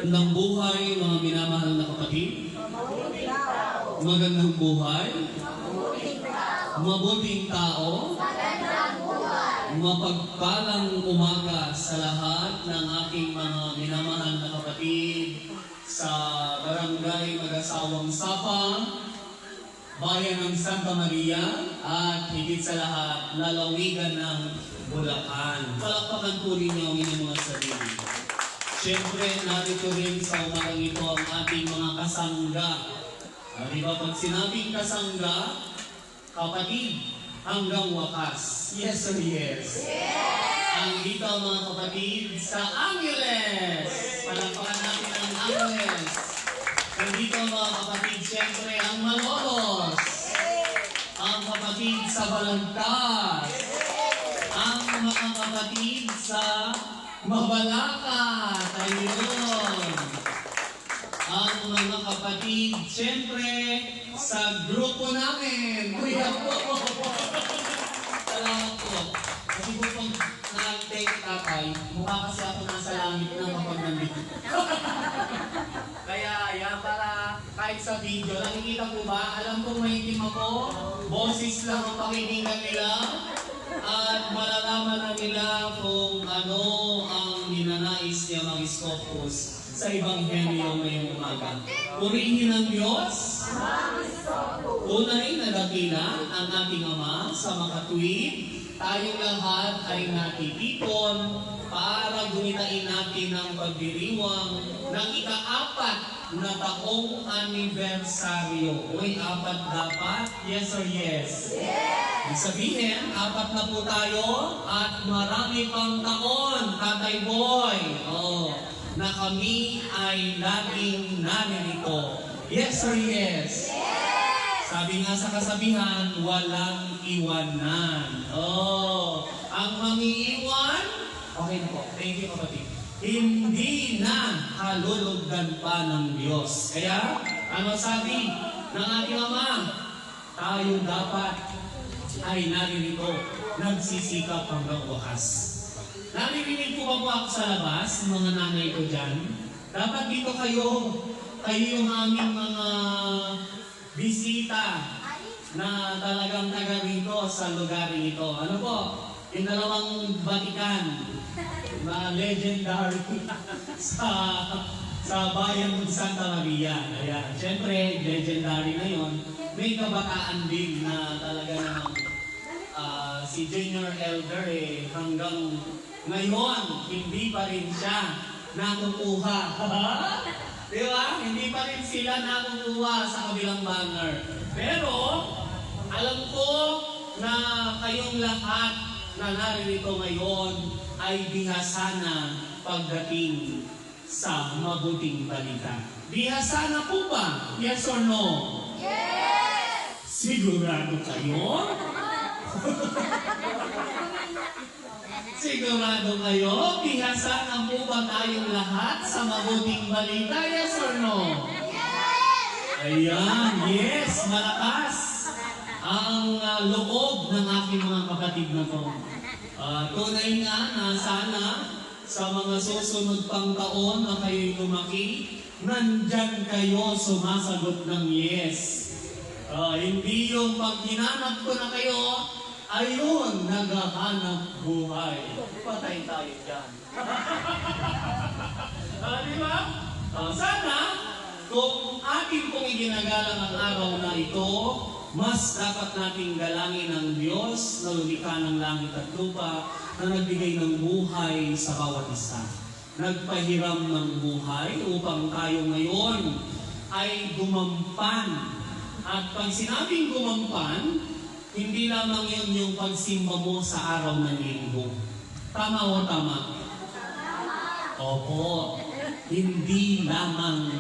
ng buhay, mga minamahal na kapatid. Magandang buhay. Mabuting tao. Mapagpalang umaga sa lahat ng aking mga minamahal na kapatid sa Barangay Mag-asawang Sapa, Bayan ng Santa Maria, at higit sa lahat, lalawigan ng Bulacan. Palakpakan po ninyo ang inyong mga sarili. Siyempre, narito rin sa umagang ito ang ating mga kasangga. Di ba pag sinabing kasangga, kapatid, hanggang wakas. Yes or yes? Yes! Ang dito mga kapatid sa Angeles. Palakpakan natin ang Angeles. Nandito mga kapatid, siyempre ang Malolos. Ang kapatid sa Balagtas. Ang mga kapatid sa Mabalacat. Ayun. Ang mga kapatid, siyempre, sa grupo namin. Kuya po. Salamat po. Kasi po pag nag-take tatay, mukha kasi ako nasa langit na kapag nandito. Kaya, yan, para kahit sa video, nakikita po ba? Alam kong maitim ako, boses lang ang pakinggan nila, at malalaman na nila kung ano ang ninanais niya mag-scopus sa Ebanghelyo ngayong umaga. Purihin ang Diyos. Unay na dakila ang ating Ama sa makatuwid. Tayong lahat ay natitipon para gunitain natin ang pagdiriwang ng ika-4 na taong anibersaryo. Uy, 4 dapat? Yes or yes? Yes! Ibig sabihin, 4 na po tayo at marami pang taon, Tatay Boy. Na kami ay laging naririto. Yes or yes? Yes! Sabi nga sa kasabihan, walang iwanan. Ang mangiiwan, okay na po. Thank you, kapatid. Hindi na kalulugdan pa ng Diyos. Kaya, ano sabi ng ating Ama? Tayo dapat ay naririto, nagsisikap hanggang wakas. Naririnig po ba po ako sa labas, mga nanay ko dyan? Dapat dito kayo yung aming mga bisita na talagang taga rito sa lugar ito. Ano po? Yung dalawang Vatican na legendary sa bayan ng Santa Maria. Ayan. Siyempre, legendary na yon. May kabataan din na talaga namang si Junior Elder hanggang ngayon, hindi pa rin siya nakukuha. Di ba? Hindi pa rin sila nakukuha sa kabilang banner. Pero, alam ko na kayong lahat na naririto ngayon ay bihasana pagdating sa mabuting balita. Bihasana po ba? Yes or no? Yes! Sigurado kayo? Sigurado kayo? Bihasana po ba tayong lahat sa mabuting balita? Yes or no? Yes! Ayan, yes, malakas ang loob ng aking mga kapatid na to. Tunay nga na sana sa mga susunod pang taon na kayo'y lumaki, nandyan kayo sumasagot ng yes. Hindi yung pag hinanap ko na kayo, ayun, naghahanap buhay. Patay tayo dyan. Di ba? Sana, kung ating pong iginagalang ang araw na ito, mas dapat nating galangin ang Diyos na lumikha ng langit at lupa na nagbigay ng buhay sa bawat isa. Nagpahiram ng buhay upang tayo ngayon ay gumampan. At pag sinabing gumampan, hindi lamang yun yung pagsimba mo sa araw ng linggo. Tama o tama? Opo. Hindi lamang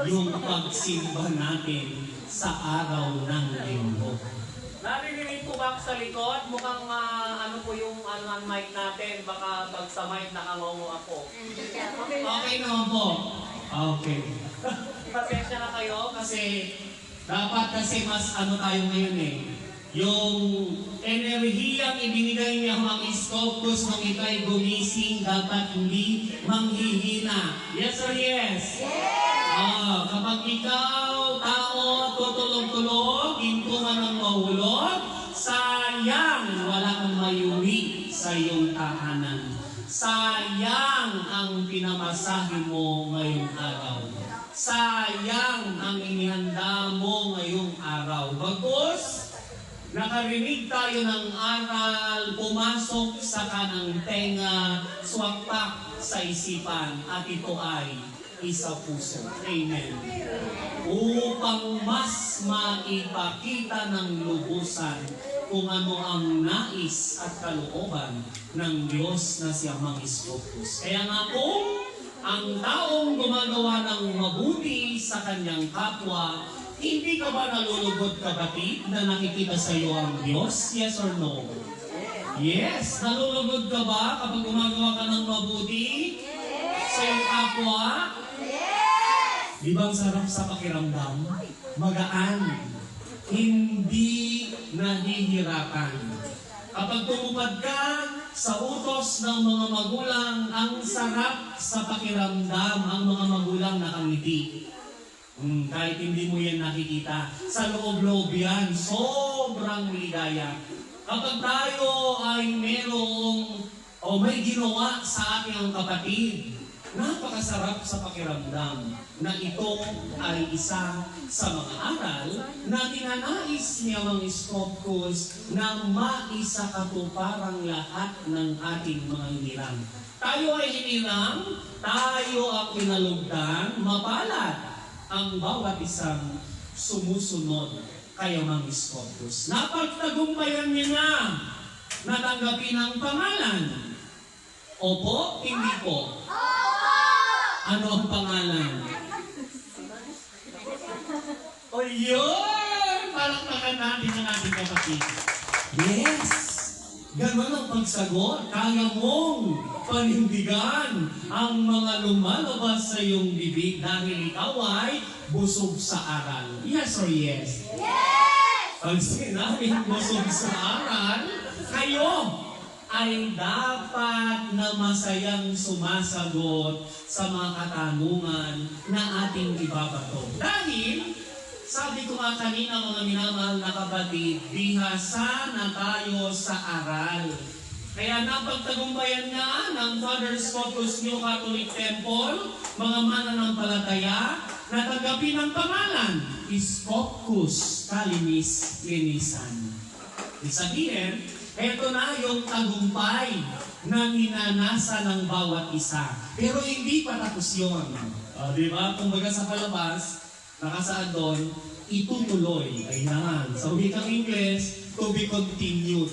yung pagsimba natin sa araw ng linggo. Naririnig po ba sa likod? Mukhang ano po yung mic natin. Baka pag sa mic nakangongo ako. Okay naman po. Okay. Pasensya na kayo kasi dapat kasi mas ano tayo ngayon Yung enerhiyang ibinigay niya mga Scopus nung ika'y gumising, dapat hindi manghihina. Yes or yes? Kapag ikaw, tao, tutulog-tulog, hinto ka ng mahulog, sayang wala kang mayuwi sa iyong tahanan. Sayang ang pinamasahe mo ngayong araw. Sayang ang inihanda mo ngayong araw. Bagkus, nakarinig tayo ng aral, pumasok sa kanang tenga, swakpak sa isipan, at ito ay isa puso. Amen. Upang mas maipakita ng lubusan kung ano ang nais at kalooban ng Diyos na si Amang Scopus. Kaya nga kung ang taong gumagawa ng mabuti sa kanyang kapwa, hindi ka ba nalulugod, kapatid, na nakikita sa iyo ang Diyos? Yes or no? Yes. Nalulugod ka ba kapag gumagawa ka ng mabuti sa iyong kapwa? Di ba ang sarap sa pakiramdam? Magaan. Hindi nahihirapan. Kapag tumupad ka sa utos ng mga magulang, ang sarap sa pakiramdam, ang mga magulang nakangiti. Kahit hindi mo yan nakikita, sa loob-loob yan, sobrang ligaya. Kapag tayo ay merong o may ginawa sa ating ang kapatid, napakasarap sa pakiramdam na ito ay isa sa mga aral na tinanais niya mga Scopus na maisakatuparang lahat ng ating mga hiniram. Tayo ay hiniram, tayo ang pinalugdan, mapalad ang bawat isang sumusunod kay Amang Scopus. Napagtagumpayan niya na natanggapin ang pangalan. Opo, hindi po. Ano ang pangalan? O yun! Palakpakan natin ang ating kapatid. Yes! Ganun ang pagsagot. Kaya mong panindigan ang mga lumalabas sa iyong bibig dahil ikaw ay busog sa aral. Yes or yes? Yes! Pag sinabing busog sa aral, kayo ay dapat na masayang sumasagot sa mga katanungan na ating ibabato. Dahil, sabi ko nga kanina mga minamahal na kapatid, bihasa na tayo sa aral. Kaya napagtagumpayan nga ng Father Scopus New Catholic Temple, mga mananampalataya, natanggapin ang pangalan, Scopus Calimis Linisan. Isabihin, ito na yung tagumpay na ninanasa ng bawat isa. Pero hindi pa tapos yun. Diba? Kung baga sa palabas, nakasaad doon, itutuloy. Ayan. Sa wikang English, to be continued.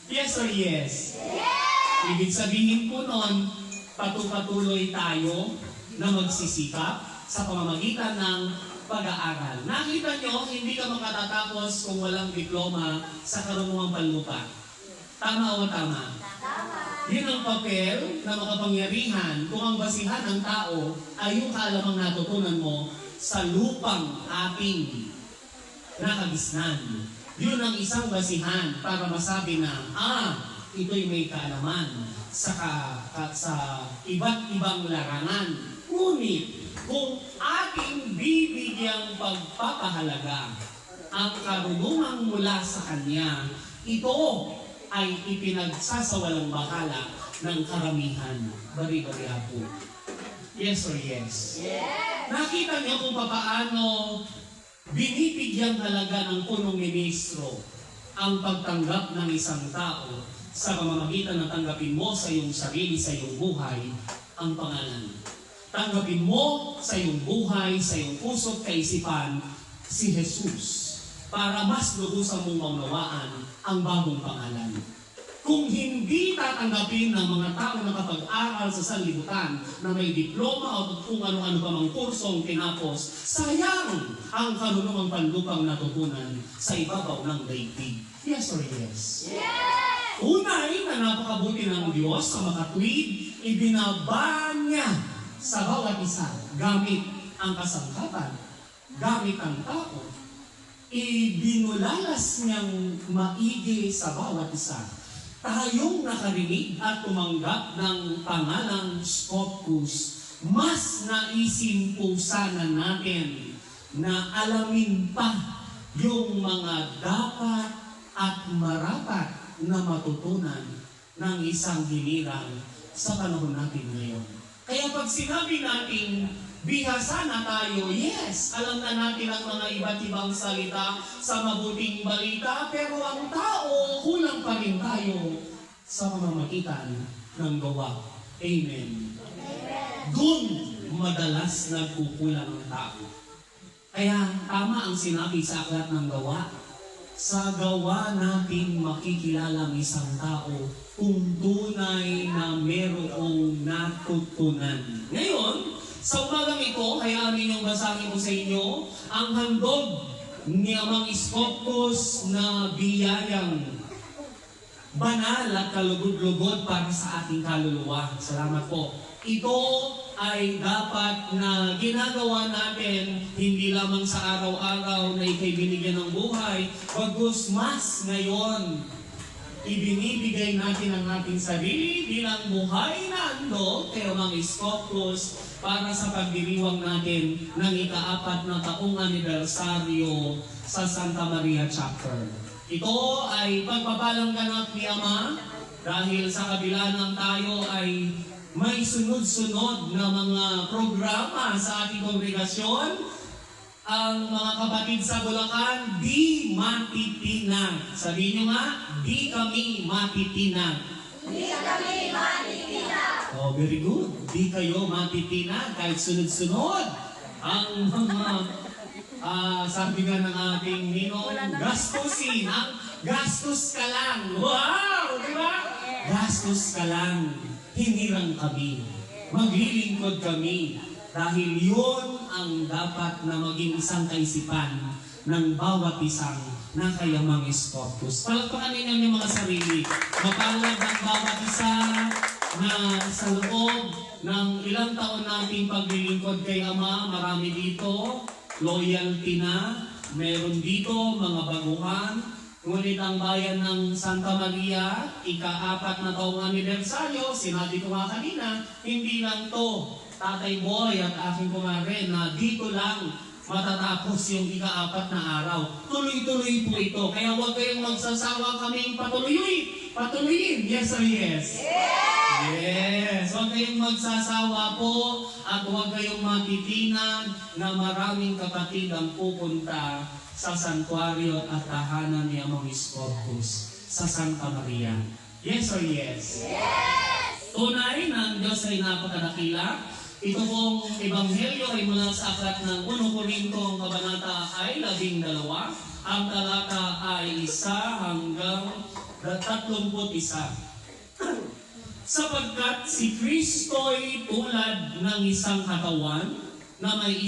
Yes or yes? Yes! Ibig sabihin po nun, patuloy tayo na magsisikap sa pamamagitan ng pag-aaral. Nakita nyo, hindi ka makatatapos kung walang diploma sa karunungang panlupa. Tama o tama? Tama. Yun ang papel na makapangyarihan kung ang basihan ng tao ay yung kaalamang natutunan mo sa lupang ating nakagisnan. Yun ang isang basihan para masabi na, ito'y may kaalaman sa iba't ibang larangan. Ngunit, kung ating bibigyang pagpapahalaga ang karunungan mula sa Kanya, ito ay ipinagsasawalang bahala ng karamihan. Bari-bari po. Yes or yes? Yes! Nakita niyo kung paano binibigyan talaga ng punong ministro ang pagtanggap ng isang tao sa pamamagitan ng tanggapin mo sa iyong sarili, sa iyong buhay, ang pangalan. Tanggapin mo sa iyong buhay, sa iyong puso't kaisipan, si Jesus para mas lubusan mong maunawaan ang bagong pangalan. Kung hindi tatanggapin ng mga tao na nakapag-aral sa sanlibutan na may diploma o kung ano-ano pa mang kursong tinapos, sayang ang karunungang panlupang natutunan sa ibabaw ng daigdig. Yes or yes? Yes! Unay na napakabuti ng Diyos sa makatwid, ibinaba niya sa bawat isa gamit ang kasangkapan, gamit ang tao. ibinulalas niyang maigi sa bawat isa. Tayong nakarinig at tumanggap ng pangalang Scopus, mas naisin po sana natin na alamin pa yung mga dapat at marapat na matutunan ng isang hinirang sa panahon natin ngayon. Kaya pag sinabi natin, bihasa na tayo, yes, alam na natin ang mga iba't ibang salita sa mabuting balita, pero ang tao, kulang pa rin tayo sa pamamagitan ng gawa. Amen. Doon madalas nagkukulang ang tao. Kaya tama ang sinabi sa aklat ng gawa. Sa gawa natin makikilala ang isang tao kung tunay na merong natutunan. Ngayon, sa umagang ito, hayaan ninyong basahin ko sa inyo ang handog ni Amang Scopus na biyayang banal at kalugod-lugod para sa ating kaluluwa. Salamat po. Ito ay dapat na ginagawa natin hindi lamang sa araw-araw na ikay binigyan ng buhay, bagkus mas ngayon ibinibigay natin ang ating sarili bilang buhay na handog kay Amang Scopus para sa pagdiriwang natin ng ika-4 na taong anibersaryo sa Santa Maria Chapter. Ito ay pagpapalang ganap ni Ama dahil sa kabila ng tayo ay may sunod-sunod na mga programa sa ating kongregasyon. Ang mga kapatid sa Bulacan, di matitinag. Sabihin nyo nga, di kami matitinag. Di kami matitinag. Oh, very good. Di kayo matitinag kahit sunod-sunod. Ang mga, sabi nga ng ating ninong, gastusin. Ang gastos ka lang. Wow! Di ba? Gastos ka lang. Hinirang kami. Maglilingkod kami. Dahil yun ang dapat na maging isang kaisipan ng bawat isang na kay Amang Scopus. Palagpakan ninyo yung mga sarili. Mapalad ang bawat isa na sa loob ng ilang taon nating paglilingkod kay Ama, marami dito, loyalty na, meron dito mga baguhan. Ngunit ang bayan ng Santa Maria, ika-4 na taong anibersaryo, sinabi ko nga kanina, hindi lang to Tatay Boy at aking kumare na dito lang matatapos yung ika-4 na araw. Tuloy-tuloy po ito. Kaya huwag kayong magsasawa kaming patuloyin. Yes or yes? Yes! Yes! Huwag kayong magsasawa po at huwag kayong matitinag na maraming kapatid ang pupunta sa santuario at tahanan ni Amang Scopus sa Santa Maria. Yes or yes? Yes! Tunay na ang Diyos ay napakadakila. Ito pong ebanghelyo ay mula sa aklat ng 1 Korinto, ang kabanata ay 12. Ang talata ay 1 hanggang 31. Sapagkat si Kristo'y tulad ng isang katawan na may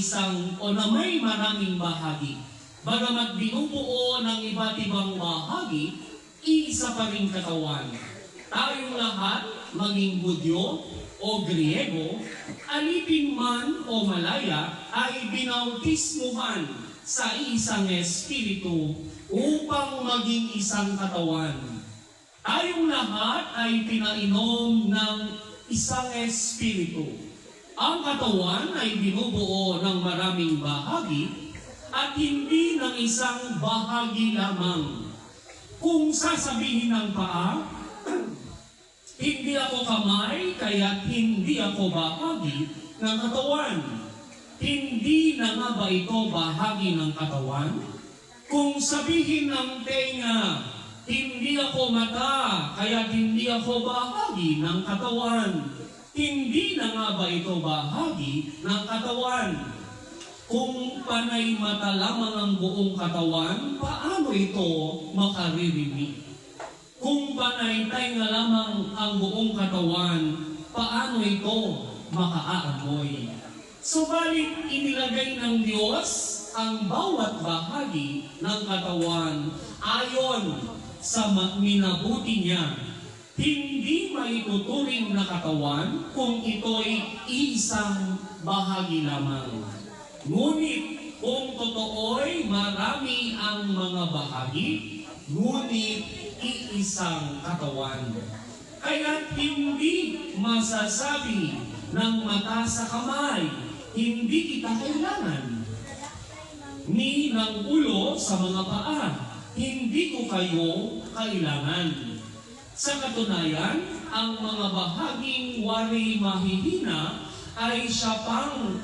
maraming bahagi. Bagamat binubuo ng iba't ibang bahagi, iisa pa ring katawan. Tayong lahat, maging Hudyo o Griego, alipin man o Malaya, ay binautismuhan sa isang Espiritu upang maging isang katawan. Tayong lahat ay pinainom ng isang Espiritu. Ang katawan ay binubuo ng maraming bahagi at hindi ng isang bahagi lamang. Kung sasabihin ng paa, hindi ako kamay, kaya hindi ako bahagi ng katawan. Hindi na nga ba ito bahagi ng katawan? Kung sabihin ng tenga, hindi ako mata, kaya hindi ako bahagi ng katawan. Hindi na nga ba ito bahagi ng katawan? Kung panay mata lamang ang buong katawan, paano ito makaririnig? Kung panay tainga lamang ang buong katawan, paano ito makaaamoy? Subalit inilagay ng Diyos ang bawat bahagi ng katawan ayon sa minabuti niya. Hindi maituturing na katawan kung ito'y isang bahagi lamang. Ngunit Kung totoo'y marami ang mga bahagi, ngunit iisang katawan. Kaya't hindi masasabi ng mata sa kamay, hindi kita kailangan. Ni ng ulo sa mga paa, hindi ko kayo kailangan. Sa katunayan, ang mga bahaging wari mahihina ay siya pang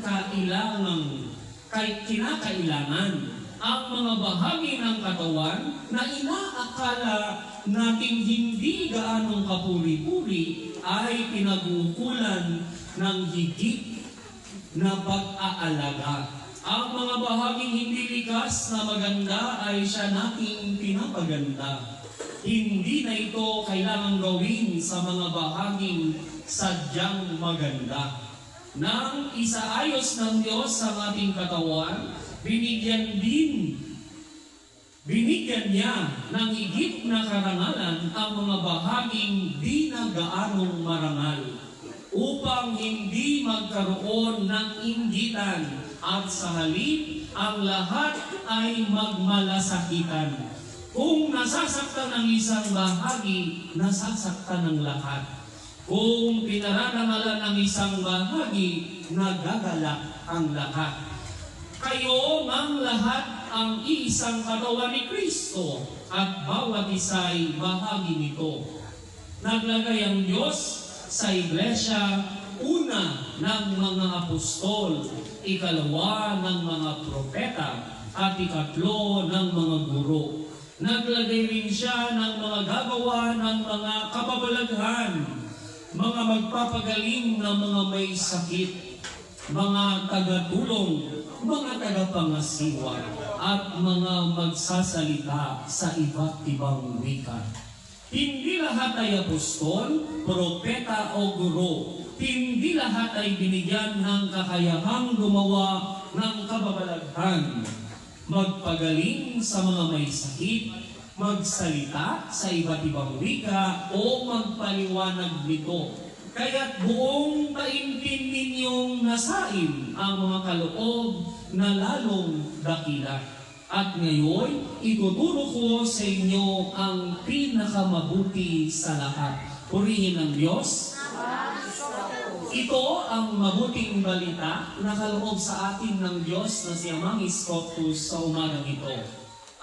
kinakailangan. Ang mga bahagi ng katawan na inaakala nating hindi gaanong kapuri-puri ay pinagukulan ng higit na pag-aalaga. Ang mga bahaging hindi likas na maganda ay siya nating pinapaganda. Hindi na ito kailangang gawin sa mga bahaging sadyang maganda. Nang isaayos ng Diyos sa ating katawan, binigyan niya ng higit na karangalan ang mga bahaging di na gaanong marangal, upang hindi magkaroon ng inggitan at sa halip ang lahat ay magmalasakitan. Kung nasasaktan ang isang bahagi, nasasaktan ang lahat. Kung pinararangalan ang isang bahagi, nagagalak ang lahat. Kayo ng lahat ang isang katawan ni Kristo at bawat isa'y bahagi nito. Naglagay ang Diyos sa iglesia, una ng mga apostol, ikalawa ng mga propeta, at ikatlo ng mga guro. Naglagay rin siya ng mga gagawa ng mga kababalaghan, mga magpapagaling ng mga may sakit, mga tagatulong, mga tagapangasiwa, at mga magsasalita sa iba't ibang wika. Hindi lahat ay apostol, propeta o guro. Hindi lahat ay binigyan ng kakayahang gumawa ng kababalaghan, magpagaling sa mga may sakit, magsalita sa iba't ibang wika, o magpaliwanag nito. Kaya't buong taimtim ninyong nasain ang mga kaloob na lalong dakila. At ngayon, ituturo ko sa inyo ang pinakamabuti sa lahat. Purihin ang Diyos. Ito ang mabuting balita na kaloob sa atin ng Diyos na si Amang Scopus sa umagang ito.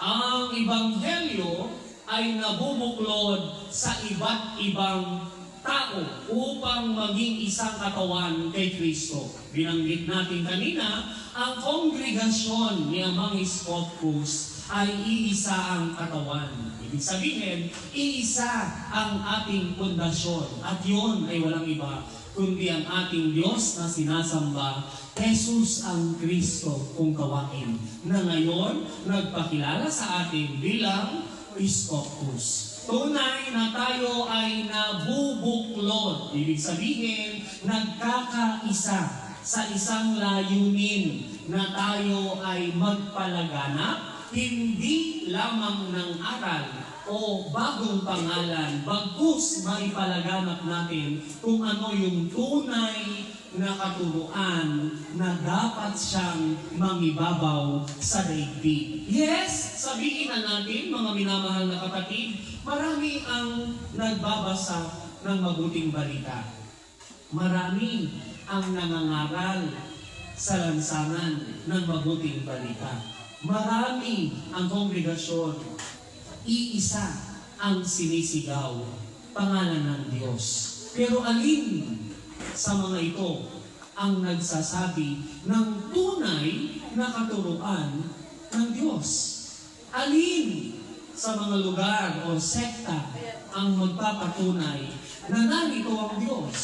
Ang Ebanghelyo ay nabubuklod sa iba't ibang tao upang maging isang katawan kay Kristo. Binanggit natin kanina, ang kongregasyon ni Amang Scopus ay iisa ang katawan. Ibig sabihin, iisa ang ating pundasyon. At yun ay walang iba, kundi ang ating Diyos na sinasamba, Jesus ang Kristo kung kawain, na ngayon nagpakilala sa atin bilang Scopus. Tunay na tayo ay nabubuklod. Ibig sabihin, nagkakaisa sa isang layunin na tayo ay magpalaganap, hindi lamang ng aral o bagong pangalan, bagkus maipalaganap natin kung ano yung tunay na katuruan na dapat siyang mangibabaw sa daigdig. Yes, sabihin na natin, mga minamahal na kapatid, marami ang nagbabasa ng mabuting balita. Marami ang nangangaral sa lansangan ng mabuting balita. Marami ang kongregasyon. Iisa ang sinisigaw, pangalan ng Diyos. Pero alin sa mga ito ang nagsasabi ng tunay na katuruan ng Diyos? Alin sa mga lugar o sekta ang magpapatunay na narito ang Diyos?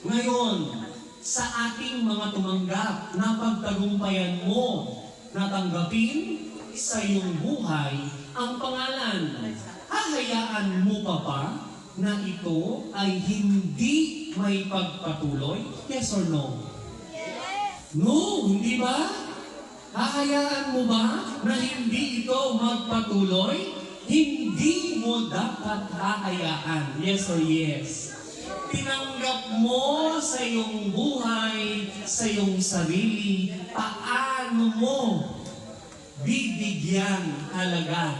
Ngayon, sa ating mga tumanggap na pagtagumpayan mo, natanggapin sa iyong buhay ang pangalan. Hahayaan mo pa ba na ito ay hindi may pagpatuloy? Yes or no? Yes! No, hindi ba? Hahayaan mo ba na hindi ito magpatuloy? Hindi mo dapat hahayaan. Yes or yes? Tinanggap mo sa iyong buhay, sa iyong sarili, paano mo bibigyan halaga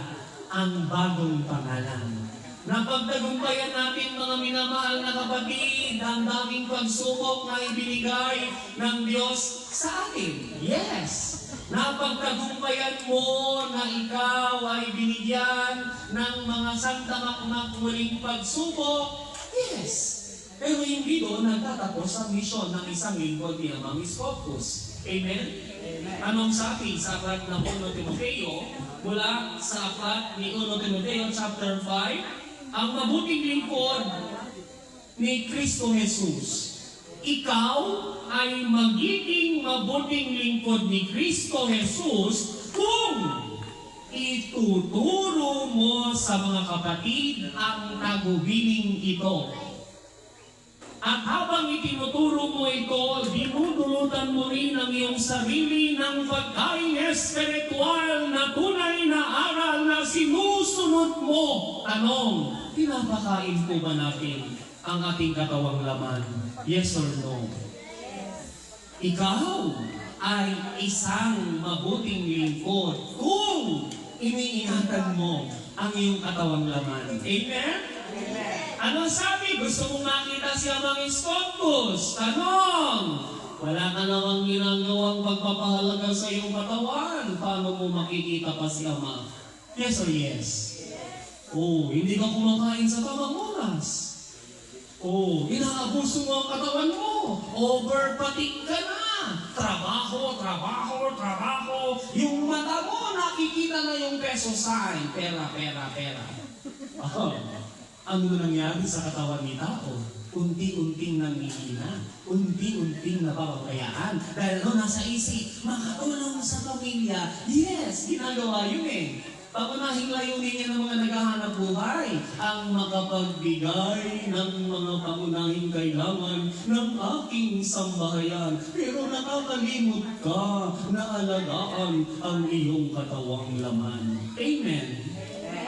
ang bagong pangalan. Napagtagumpayan natin mga minamahal na kapatid, ang daming pagsubok na ibinigay ng Diyos sa atin. Yes! Napagtagumpayan mo na ikaw ay binigyan ng mga santamakmak muling pagsubok. Yes! Pero hindi doon nagtatapos ang misyon ng isang lingkod ni Amang Scopus. Amen? Amen. Anong sabi sa aklat ng 1 Timoteo? Mula sa aklat ni 1 Timoteo chapter 5, ang mabuting lingkod ni Kristo Jesus. Ikaw ay magiging mabuting lingkod ni Kristo Jesus kung ituturo mo sa mga kapatid ang tagubiling ito. At habang itinuturo mo ito, dinudulutan mo rin ang iyong sarili ng pagkain espiritual na tunay na aral na sinusunod mo. Tanong, pinapakain po ba natin ang ating katawang laman? Yes or no? Ikaw ay isang mabuting lingkod kung iniingatan mo ang iyong katawang laman. Amen? Ano sabi? Gusto mong makita si Amang Scopus? Tanong! Wala ka namang ginagawang pagpapahalaga sa iyong katawan. Paano mo makikita pa si Ama? Yes or yes? Oh, hindi ka kumakain sa tamang oras. Oh, inaabuso mo ang katawan mo. Overpatik ka na. Trabaho, trabaho, trabaho. Yung mata mo, nakikita na yung peso sign. Pera, pera, pera. Ano nangyari sa katawan ni tao? Unti-unting nangihina, unti-unting napapabayaan. Dahil nasa isip, makatulong sa pamilya. Yes, ginagawa yun eh. Pagunahing layunin niya ng mga naghahanap buhay ang makapagbigay ng mga pangunahing kailangan ng aking sambahayan. Pero nakakalimot ka na alagaan ang iyong katawang laman. Amen.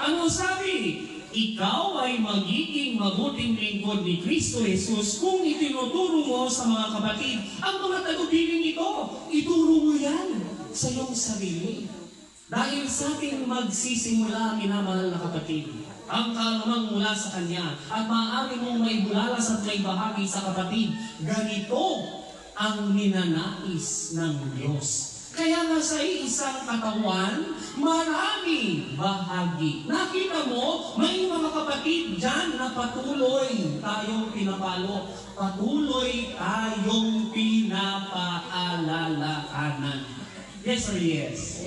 Ano sabi? Ikaw ay magiging mabuting lingkod ni Kristo Jesus kung itinuturo mo sa mga kapatid ang mga tagubilin ito. Ituro mo yan sa iyong sarili. Dahil sa ating magsisimula, minamahal na kapatid, ang kalamang mula sa Kanya at maaari mong maibulalas at may bahagi sa kapatid, ganito ang ninanais ng Diyos. Kaya nga sa isang katawan, maraming bahagi. Nakita mo, may mga kapatid dyan na patuloy tayong pinapalo. Patuloy tayong pinapaalalahanan. Yes or yes?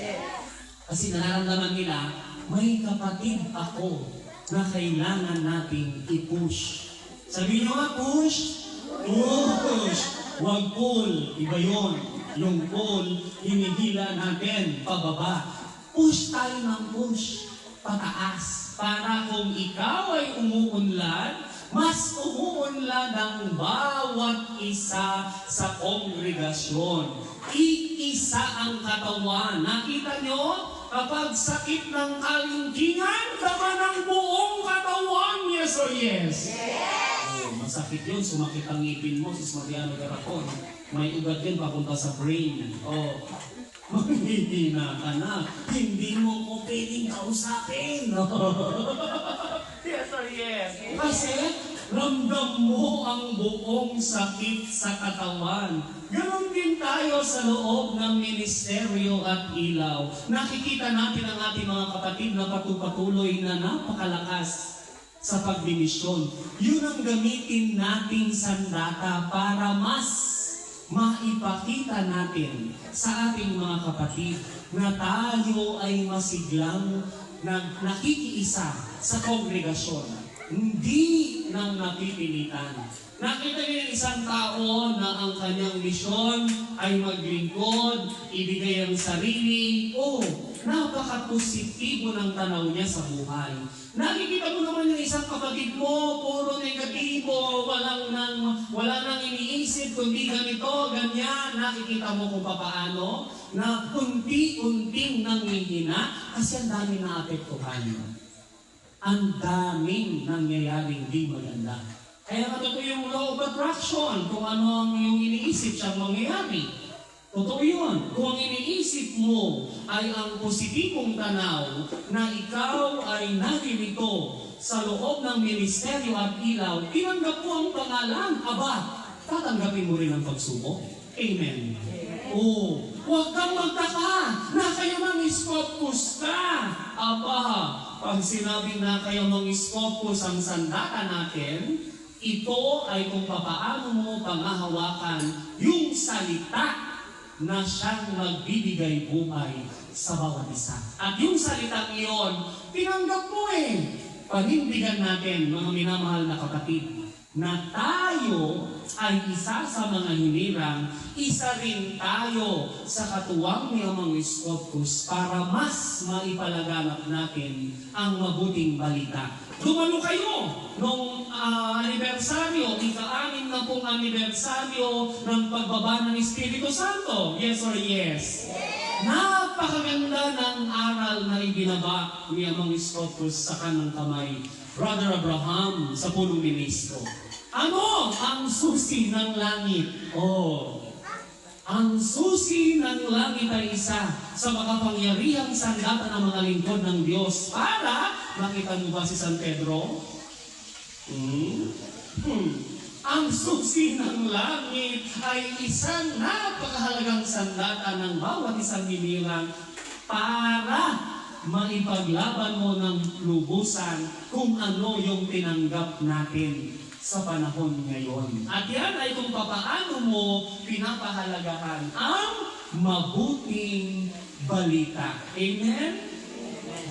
Kasi nararamdaman nila, may kapatid ako na kailangan nating i-push. Sabihin nyo nga, push! Push! Huwag pull. Iba yun. Yung pull, hinihila natin pababa. Push tayo ng push, pataas. Para kung ikaw ay umuunlad, mas umuunlad ang bawat isa sa kongregasyon. Iisa ang katawan. Nakita nyo? Kapag sakit ng kalingkingan, tama ng buong katawan. Yes or yes? Yes! Oh, masakit yun. Sumakit ang ngipin mo, sis Mariano Garapon. May ugat din papunta sa brain. Oh, maghihina ka na. Hindi mo ko pwedeng kausapin. Yes or yes? Kasi ramdam mo ang buong sakit sa katawan. Ganon din tayo sa loob ng ministeryo at ilaw. Nakikita natin ang ating mga kapatid na patuloy na napakalakas sa pagdimisyon. Yun ang gamitin nating sandata para mas maipakita natin sa ating mga kapatid na tayo ay masiglang nakikiisa sa kongregasyon. Hindi nang napipilitan. Nakita niyo yung isang tao na ang kanyang misyon ay maglingkod, ibigay ang sarili. Oh, napaka-positibo ng tanaw niya sa buhay. Nakikita mo naman yung isang kapatid mo, puro negatibo, wala nang iniisip, kundi ganito, ganyan. Nakikita mo kung paano na unti-unting nangihina kasi ang dami na apektuhan. Ang daming nangyayaring di maganda. Kaya ito yung law of attraction, kung ano ang iyong iniisip siyang mangyayari. Totoo yun. Kung ang iniisip mo ay ang positibong tanaw na ikaw ay naririto sa loob ng ministeryo at ilaw, tinanggap mo ang pangalan, aba, tatanggapin mo rin ang pagsubok. Amen. Oo. Huwag kang magtaka na kayo mang-iskopus ka. Aba, pag sinabi na kayo mang-iskopus ang sandata natin, ito ay kung papaano mo pangahawakan yung salita na siyang magbibigay buhay sa bawat isa. At yung salitang iyon, tinanggap mo eh. Panindigan natin, mga minamahal na kapatid, na tayo ay isa sa mga hinirang, isa rin tayo sa katuwang ni Amang Iskopus para mas maipalaganap natin ang mabuting balita. Dumalo kayo nung anibersaryo, ika-6 na pong anibersaryo ng pagbaba ng Espiritu Santo. Yes or yes? Napakaganda ng aral na ibinaba ni Amang Iskopus sa kanang kamay, Brother Abraham, sa punong ministro. Ano ang susi ng langit? Ang susi ng langit ay isa sa makapangyarihang sandata ng mga lingkod ng Diyos. Para, nakita mo ba si San Pedro? Ang susi ng langit ay isang napakahalagang sandata ng bawat isang hinirang para maipaglaban mo ng lubusan kung ano yung tinanggap natin sa panahon ngayon. At yan ay kung papaano mo pinapahalagahan ang mabuting balita. Amen?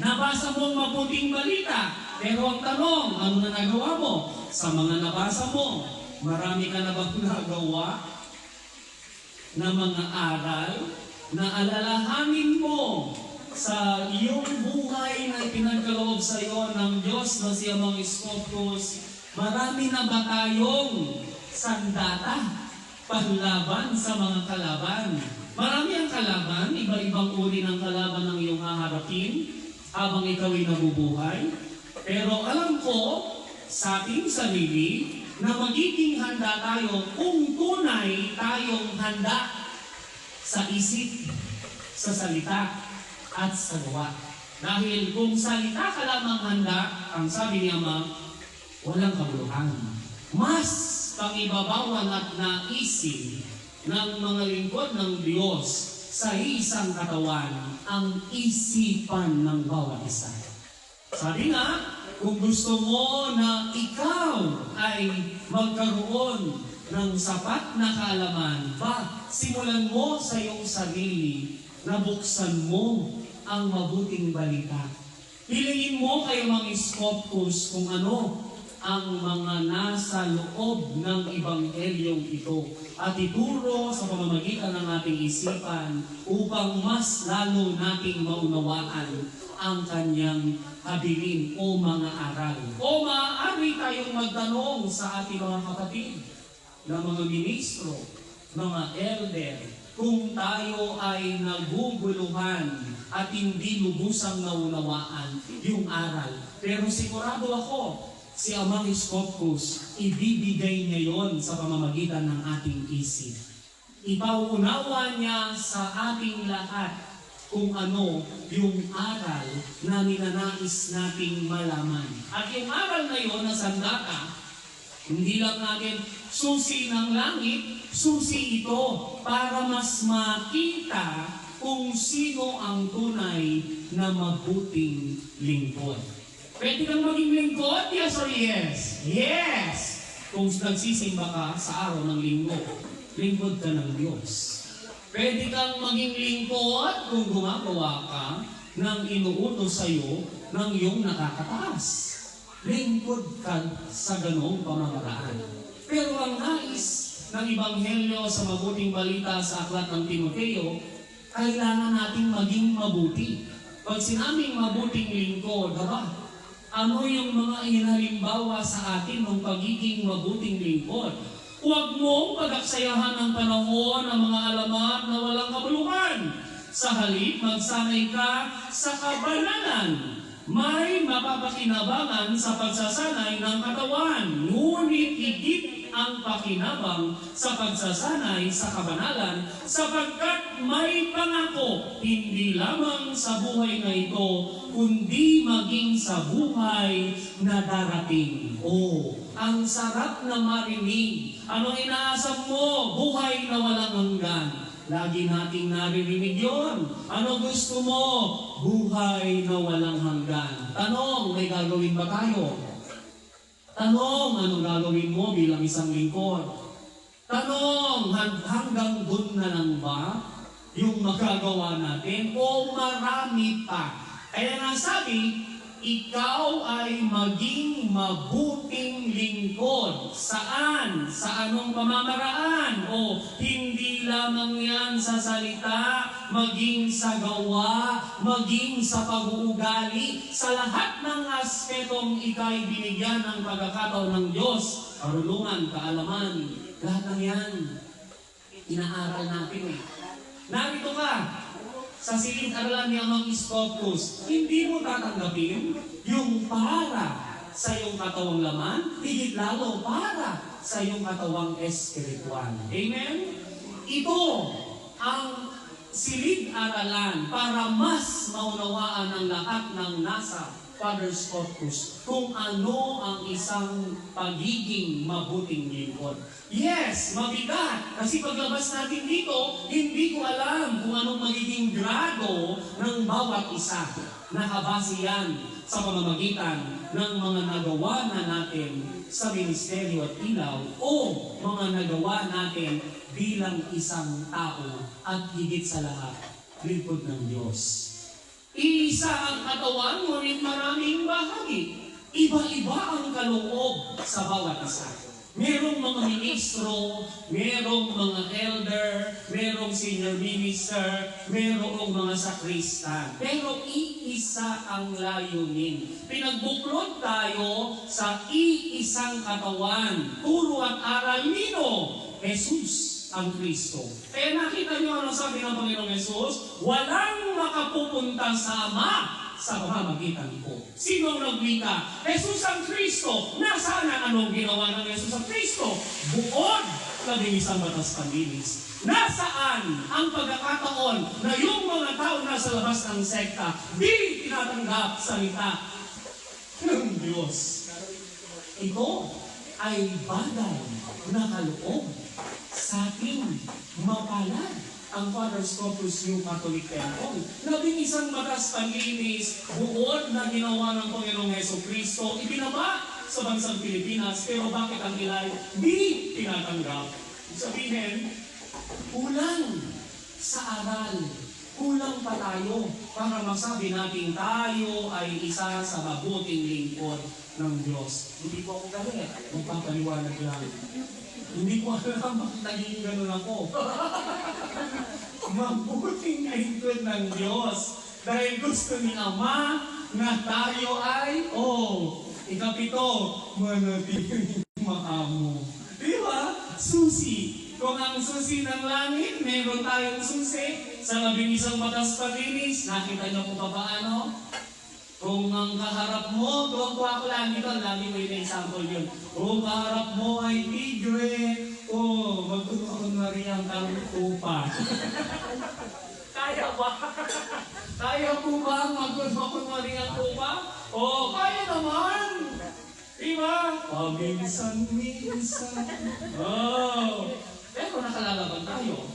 Nabasa mo ang mabuting balita, pero ang tanong, ano na nagawa mo? Sa mga nabasa mo, marami ka na bang nagawa na mga aral na alalahanin mo sa iyong buhay na ipinagkaloob sa iyo ng Diyos na si Amang Iskopus? Marami na ba tayong sandata panlaban sa mga kalaban? Marami ang kalaban, iba-ibang uri ng kalaban ang iyong haharapin habang ikaw ay nabubuhay. Pero alam ko sa ating sarili na magiging handa tayo kung tunay tayong handa sa isip, sa salita, at sa gawa. Dahil kung salita ka lamang handa, ang sabi ni Ama, walang kabuluhan. Mas pangibabawan at naisin ng mga lingkod ng Diyos sa isang katawan ang isipan ng bawat isa. Sabi nga, kung gusto mo na ikaw ay magkaroon ng sapat na kaalaman, simulan mo sa iyong sarili na buksan mo ang mabuting balita. Hilingin mo kay Mang Iskopus kung ano ang mga nasa loob ng Ebanghelyong ito at ituro sa pamamagitan ng ating isipan upang mas lalo nating maunawaan ang kanyang habilin o mga aral. O maaari tayong magtanong sa ating mga kapatid na mga ministro, mga elder, kung tayo ay naguguluhan at hindi lubusang naunawaan yung aral. Pero sigurado ako, si Amang Iskopus, ibibigay niya yon sa pamamagitan ng ating isip. Ipauunawa niya sa ating lahat kung ano yung aral na ninanais nating malaman. At yung aral na yon na sandata, hindi lang natin susi ng langit, susi ito para mas makita kung sino ang tunay na mabuting lingkod. Pwede kang maging lingkod? Yes or yes? Yes! Kung nagsisimba ka sa araw ng linggo, lingkod ka ng Diyos. Pwede kang maging lingkod kung gumagawa ka ng inuutos sa iyo ng iyong nakakataas. Lingkod ka sa ganong pamamaraan. Pero ang nais ng Ebanghelyo sa mabuting balita sa aklat ng Timoteo, kailangan nating maging mabuti. Pag sinabing mabuting lingkod, ano yung mga inalimbawa sa atin ng pagiging mabuting lingkod? Huwag mong pagaksayahan ng panahon ng mga alamat na walang kabuluhan. Sa halip, magsanay ka sa kabanalan. May mapapakinabangan sa pagsasanay ng katawan. Ngunit higit ang pakinabang sa pagsasanay sa kabanalan, sapagkat may pangako hindi lamang sa buhay na ito, kundi maging sa buhay na darating. Oh, ang sarap na marinig. Ano inaasam mo? Buhay na walang hanggan. Lagi nating naririnig yun. Ano gusto mo? Buhay na walang hanggan. Tanong, may gagawin ba tayo? Tanong, anong gagawin mo bilang isang lingkod? Tanong, hanggang dun na lang ba yung magagawa natin? O marami pa? Kaya nga sabi, ikaw ay maging mabuting lingkod. Saan? Sa anong pamamaraan? O hindi lamang yan sa salita, maging sa gawa, maging sa pag-uugali, sa lahat ng aspetong ika'y binigyan ng pagkakataon ng Diyos. Karunungan, kaalaman, lahat ng yan, inaaral natin eh. Narito ka, sa silid-aralan ni Amang Scopus, hindi mo tatanggapin yung para sa iyong katawang laman, higit lalo para sa iyong katawang espiritual. Amen? Ito ang silid-aralan para mas maunawaan ng lahat ng nasa Father's Corpus kung ano ang isang pagiging mabuting lingkod. Yes, mabigat. Kasi paglabas natin dito, hindi ko alam kung anong magiging grado ng bawat isa. Nakabase yan sa pamamagitan ng mga nagawa na natin sa ministeryo at ilaw o mga nagawa natin bilang isang tao at higit sa lahat, lingkod ng Diyos. Iisa ang katawan, ngunit maraming bahagi. Iba-iba ang kaloob sa bawat isa. Merong mga ministro, merong mga elder, merong senior minister, merong mga sakristan. Pero iisa ang layunin. Pinagbuklod tayo sa iisang katawan. Turo at aral nino, Jesus ang Kristo. Kaya nakita niyo ano sabi ng Panginoong Jesus? Walang makapupunta sa Ama sa pamamagitan ko. Sino ang nagwika? Jesus ang Kristo. Nasaan ang anong ginawa ng Jesus ang Kristo? Buod labing isang batas panlinis. Nasaan ang pagkakataon na yung mga tao nasa labas ng sekta di tinatanggap salita ng Diyos? Ito ay bagay na kaloob sa ating mapalad ang Father's Corpus New Catholic Temple. Labing isang batas panlinis, buod na ginawa ng Panginoong Heso Kristo, ibinaba sa bansang Pilipinas, pero bakit ang ilay di tinatanggap? Sabihin, kulang sa aral, kulang pa tayo para masabi natin tayo ay isa sa mabuting lingkod ng Diyos. Hindi po ako galit, magpapaliwanag lang. Hindi ko alam bakit naging ganun ako. Mabuting lingkod ng Diyos. Dahil gusto ni Ama na tayo ay, ikapito, manatiling maamo. Di ba? Susi. Kung ang susi ng langit, meron tayong susi. Sa labing isang batas panlinis, nakita niyo kung paano? Kung ang kaharap mo, tuwa ko lang dito, lagi mo yung example yun. Kung kaharap mo ay tigre, magtutuon na rin ang tupa. Kaya ba? Kaya po ba magtutuon na rin ang tupa? Kaya naman! Diba? Paminsan-minsan. Pero nakalalaban tayo.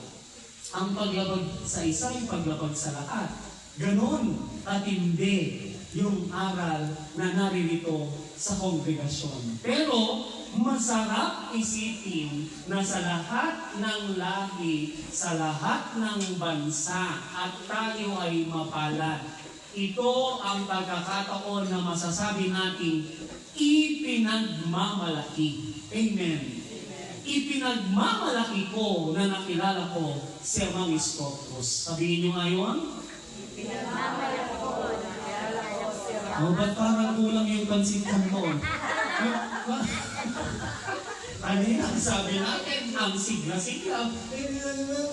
Ang paglabag sa isa ay paglabag sa lahat. Ganon katindi yung aral na naririto sa kongregasyon. Pero masarap isipin na sa lahat ng lahi, sa lahat ng bansa, at tayo ay mapalad. Ito ang pagkakataon na masasabi natin ipinagmamalaki. Amen. Ipinagmamalaki ko na nakilala ko si Amang Scopus. Sabihin nyo ngayon, ipinagmamalaki ko na nakilala ko si Amang. Ba't parang kulang yung pansin kanton? Kanina sabi natin, ang sigla-sigla.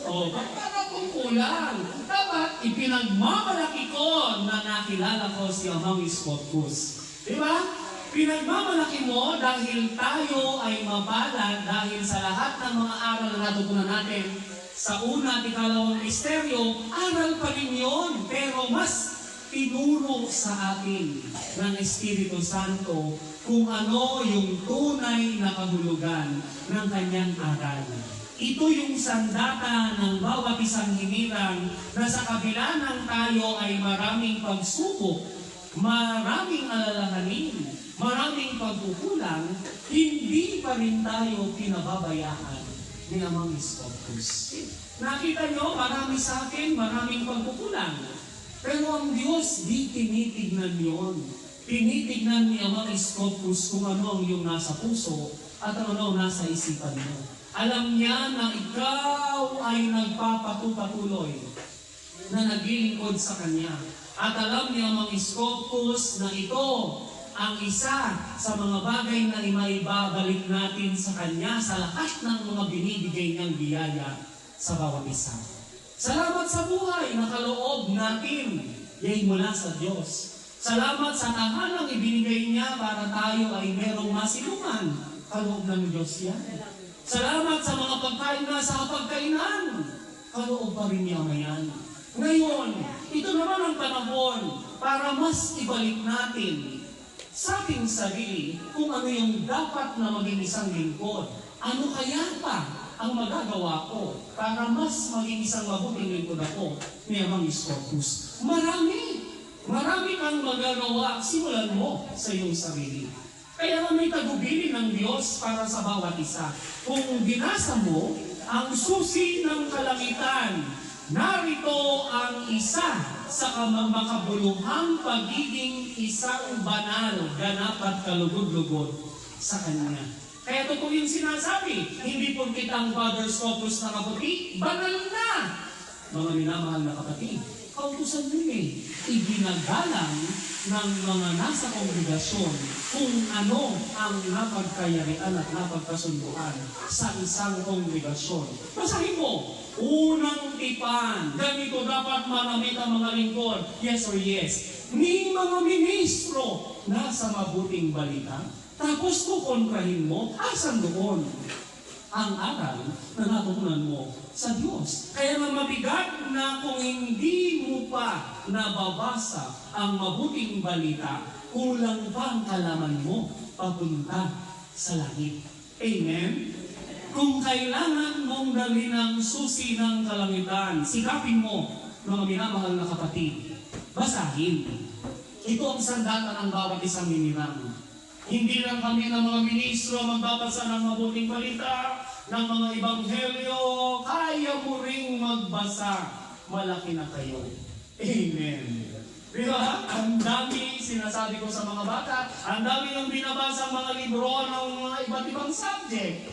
Ba't parang kung kulang? Dapat ipinagmamalaki ko na nakilala ko si Amang Scopus. Diba? Pinagmamalaki mo dahil tayo ay mapalad dahil sa lahat ng mga aral na natutunan natin sa una at ikalawang misteryo, aral pa rin yun, pero mas tinuro sa atin ng Espiritu Santo kung ano yung tunay na kahulugan ng kanyang aral. Ito yung sandata ng bawat isang hinirang na sa kabila ng tayo ay maraming pagsubok, maraming alalahanin, maraming pagkukulang, hindi pa rin tayo pinababayaan ni Amang Iskopus. Nakita nyo, marami sa akin, maraming pagkukulang. Pero ang Diyos, di tinitignan yon. Tinitignan ni Amang Iskopus kung ano ang iyong nasa puso at ano ang nasa isipan mo. Alam niya na ikaw ay nagpapatuloy na naglilingkod sa Kanya. At alam ni Amang Iskopus na ito ang isa sa mga bagay na imaibabalik natin sa Kanya sa lahat ng mga binibigay niyang biyaya sa bawat isa. Salamat sa buhay na kaloob natin, yay mula sa Diyos. Salamat sa tahanang ibinigay niya para tayo ay merong masilungan, kaloob ng Diyos yan. Salamat sa mga pagkain na sa pagkainan, kaloob pa rin niya yan. Ngayon, ito naman ang panahon para mas ibalik natin sa ating sarili kung ano yung dapat na maging isang lingkod. Ano kaya pa ang magagawa ko para mas maging isang mabuting lingkod ako ni Amang Iskopus? Marami kang magagawa. Simulan mo sa iyong sarili. Kaya may tagubilin ng Diyos para sa bawat isa. Kung binasa mo ang susi ng kalangitan, narito ang isa sa makabuluhang pagiging isang banal, ganap at kalugod-lugod sa Kanya. Kaya totoo yung sinasabi, hindi po kitang Father Scopus na kaputi, banal na! Mga minamahal na kapatid, kautusan yun iginagalang ng mga nasa kongregasyon kung ano ang napagkayarian at napagkasunduan sa isang kongregasyon. Basahin mo, unang tipan, ganito dapat manamit ang mga lingkod, yes or yes, ni mga ministro nasa mabuting balita, tapos kukontrahin mo, asan doon ang aral na natutunan mo sa Diyos. Kaya nga mabigat na kung hindi mo pa nababasa ang mabuting balita, kulang pa ang kalaman mo papunta sa langit. Amen? Kung kailangan mong dalhin ang susi ng kalangitan, sikapin mo, mga minamahal na kapatid, basahin. Ito ang sandata ng bawat isang minirang. Hindi lang kami ng mga ministro magbabasa ng mabuting balita, ng mga ebanghelyo, kaya mo ring magbasa, malaki na kayo. Amen. Di ba? Ang dami sinasabi ko sa mga bata, ang dami yung binabasa mga libro ng mga iba't ibang subject.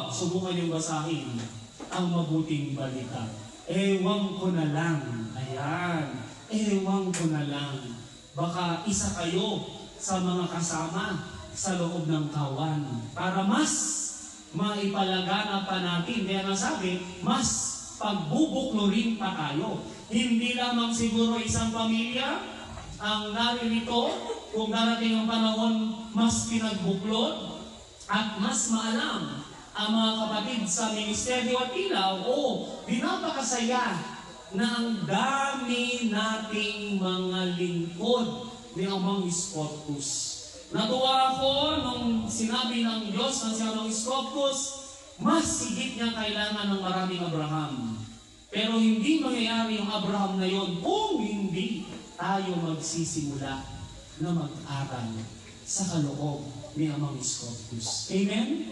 Subukan yung basahin ang mabuting balita. Ewan ko na lang. Ayan. Ewan ko na lang. Baka isa kayo sa mga kasama sa loob ng kawan para mas maipalagana pa natin. Kaya nasabi, mas pagbubuklurin pa tayo. Hindi lamang siguro isang pamilya ang naririto, kung darating ang panahon, mas pinagbuklod at mas maalam ang mga kapatid sa Ministeryo at Ilaw. Dinapakasaya na ang dami nating mga lingkod ni Amang Iskopus. Natuwa ako nung sinabi ng Diyos na si Amang Iskopus, mas higit niya kailangan ng maraming Abraham. Pero hindi mangyayari yung Abraham na yon kung hindi tayo magsisimula na mag-aral sa kaloob ni Amang Iskopus. Amen?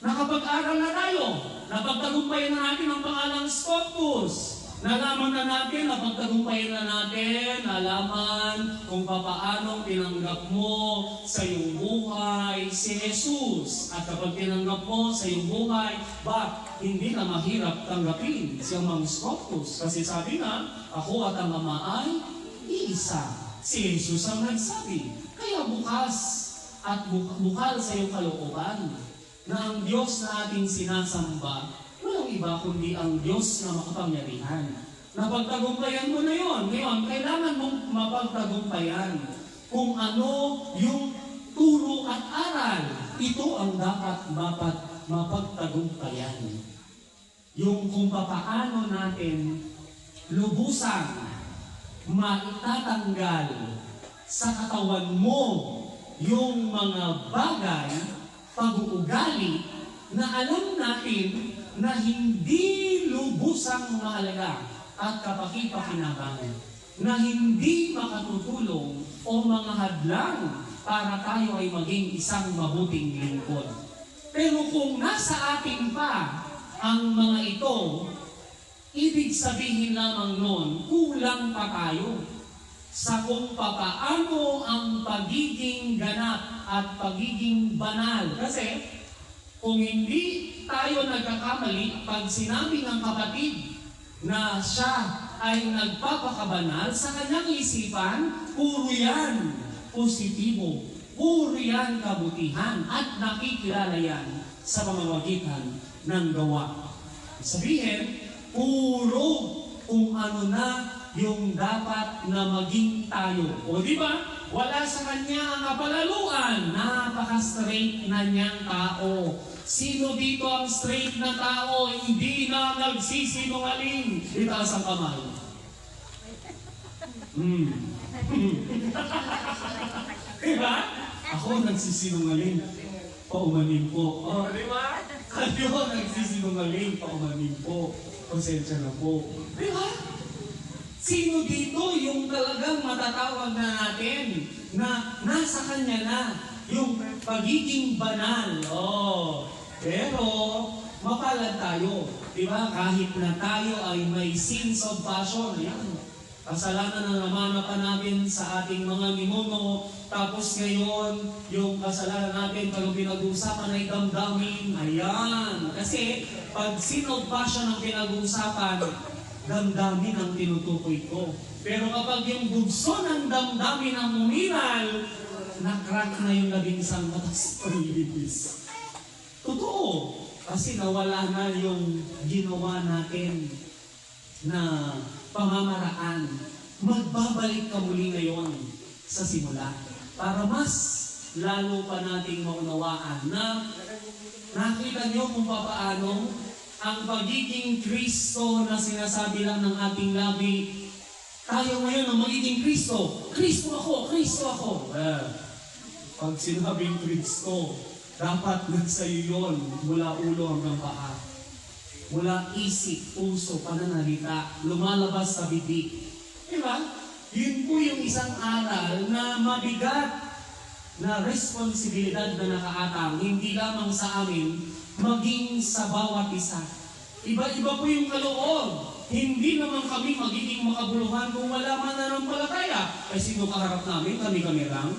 Nakapag-aral na tayo. Napagtagumpayan na natin ang pangalang Iskopus. Nalaman na natin, napagtagumpayan na natin, nalaman kung papaanong tinanggap mo sa iyong buhay si Jesus. At kapag tinanggap mo sa iyong buhay, hindi na mahirap tanggapin si Amang Iskopus. Kasi sabi na, ako at ang Ama ay iisa. Si Jesus ang nagsabi. Kaya bukas at bukal sa iyong kalooban na ang Diyos na ating sinasamba, walang iba kundi ang Diyos na makapangyarihan. Napagtagumpayan mo na yon. Ngayon, kailangan mong mapagtagumpayan kung ano yung turo at aral. Ito ang dapat mapagtagumpayan. Yung kung papaano natin lubusang maitatanggal sa katawan mo yung mga bagay, pag-uugali na alam natin na hindi lubusang mahalaga at kapaki-pakinabangan, na hindi makatutulong o mga hadlang para tayo ay maging isang mabuting lingkod. Pero kung nasa atin pa ang mga ito, ibig sabihin lamang nun, kulang pa tayo sa kung papaano ang pagiging ganap at pagiging banal. Kasi kung hindi tayo nagkakamali, pag sinabi ng kapatid na siya ay nagpapakabanal, sa kanyang isipan, puro yan positibo, puro yan kabutihan, at nakikilala yan sa pamamagitan ng gawa. Sabihin, puro kung ano na yung dapat na maging tayo. O di ba? Wala sa kanya ang kapalaluan. Napaka-straight na niyang tao. Sino dito ang straight na tao? Hindi na nagsisinungaling. Itaas ang kamay. Diba? Ako nagsisinungaling. Paumanin po. Oh, di ba? Kayo nagsisinungaling. Paumanin po. Konsensya na po. Diba? Sino dito yung talagang matatawag na natin na nasa kanya na yung pagiging banal? Oh, pero mapalad tayo. Diba? Kahit na tayo ay may sins of passion. Ayan. Kasalanan na naman na pa namin sa ating mga ninuno. Tapos ngayon, yung kasalanan natin pag pinag-uusapan ay damdamin. Ayan. Kasi pag sin of passion ang pinag-uusapan, damdamin ang tinutukoy ko. Pero kapag yung bugso ng damdamin ang umiral, na-crack na yung 11 batas paglilibis. Totoo. Kasi nawala na yung ginawa natin na pamamaraan. Magbabalik ka muli ngayon sa simula. Para mas lalo pa nating maunawaan na nakita nyo kung papaano ang pagiging Kristo na sinasabi lang ng ating labi. Tayo ngayon ang magiging Kristo. Kristo ako, Kristo ako. Pag sinabing Kristo, dapat nagsayo yun mula ulo hanggang paa. Mula isip, puso, pananalita, lumalabas sa bibig. Diba? Yun po yung isang aral na mabigat na responsibilidad na nakaatang, hindi lamang sa amin, maging sa bawat isa. Iba-iba po yung kaloob. Hindi naman kami magiging makabuluhan kung wala mananampalataya. Ay sino kaharap namin? Kami-kami lang?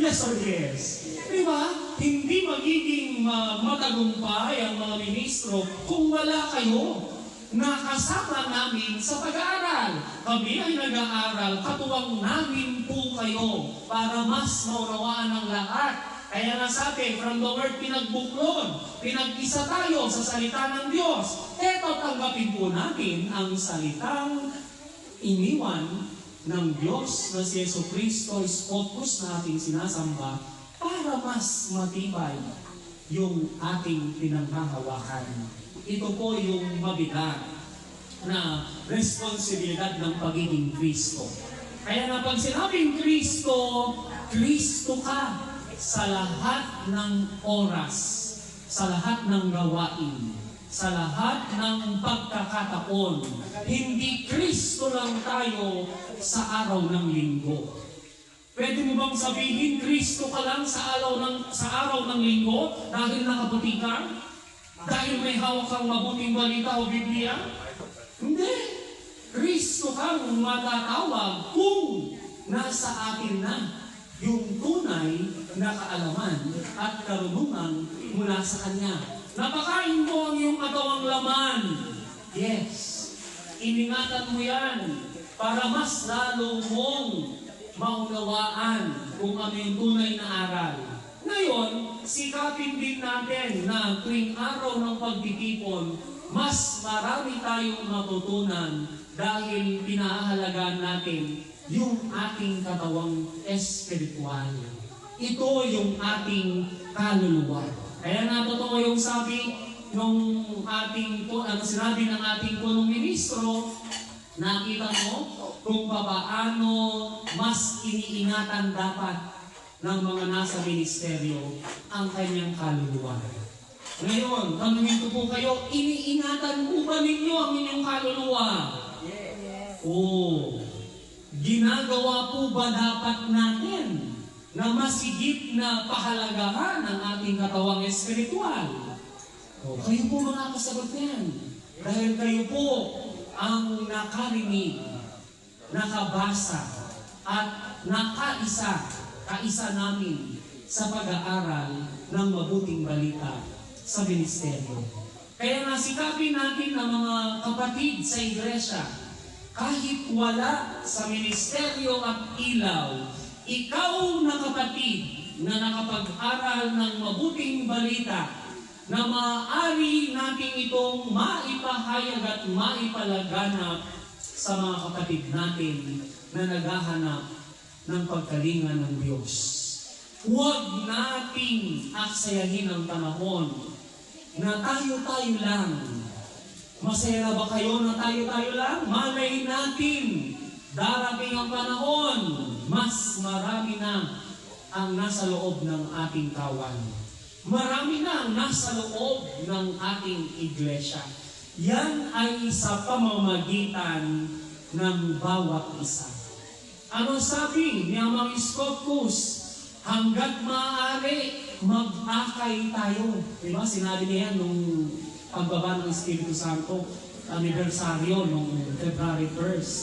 Yes or yes? Diba? Hindi magiging matagumpay ang mga ministro kung wala kayo na kasama namin sa pag-aaral. Kami ay nag-aaral, katuwang namin po kayo para mas maunawaan ng lahat. Kaya nga sabi, from the word pinagbuklod, pinag-isa tayo sa salita ng Diyos. Eto, tanggapin po natin ang salitang iniwan ng Diyos na si Jesucristo is focus na ating sinasamba para mas matibay yung ating pinanghahawakan. Ito po yung mabigat na responsibilidad ng pagiging Kristo. Kaya na pag sinabing Kristo, Kristo ka sa lahat ng oras, sa lahat ng gawain, sa lahat ng pagkakataon. Hindi Kristo lang tayo sa araw ng linggo. Pwede mo bang sabihin, Kristo ka lang sa araw ng linggo dahil nakaputi ka? Dahil may hawak kang mabuting balita o Biblia? Hindi. Kristo kang matatawag kung nasa atin na yung tunay na kaalaman at karunungan mula sa Kanya. Napakain mo ang iyong katawang laman. Yes. Iningatan mo yan para mas lalo mong maunawaan kung ano yung tunay na aral. Ngayon, sikapin din natin na tuwing araw ng pagtitipon, mas marami tayong matutunan dahil pinahalagaan natin yung ating katawang espiritual. Ito yung ating kaluluwa. Kaya nga totoo yung sabi nung ating sinabi ng ating punong ministro, nakita mo kung paano mas iniingatan dapat ng mga nasa ministeryo ang kanyang kaluluwa. Ngayon, tanungin ko po kayo, iniingatan po ba ninyo ang inyong kaluluwa? Yes. Oo. Ginagawa po ba dapat natin na masigit na pahalagahan ang ating katawang espiritual? O, kayo po mga kasagot niyan. Dahil kayo po ang nakarinig, nakabasa, at kaisa namin sa pag-aaral ng mabuting balita sa ministeryo. Kaya nga sikapin natin ng mga kapatid sa iglesia, kahit wala sa ministeryo at ilaw, ikaw na kapatid na nakapag-aral ng mabuting balita, na maaari natin itong maipahayag at maipalaganap sa mga kapatid natin na naghahanap ng pagkalinga ng Diyos. Huwag nating aksayahin ang panahon na tayo-tayo lang. Masaya na ba kayo na tayo-tayo lang? Malay natin, darating ang panahon, mas marami na ang nasa loob ng ating kawan. Marami na ang nasa loob ng ating iglesia. Yan ay sa pamamagitan ng bawat isa. Ano sabi ni Amang Scopus? Hanggat maaari, mag-akay tayo. Diba? Sinabi niya yan nung pagbaba ng Espiritu Santo, anibersaryo nung February 1st.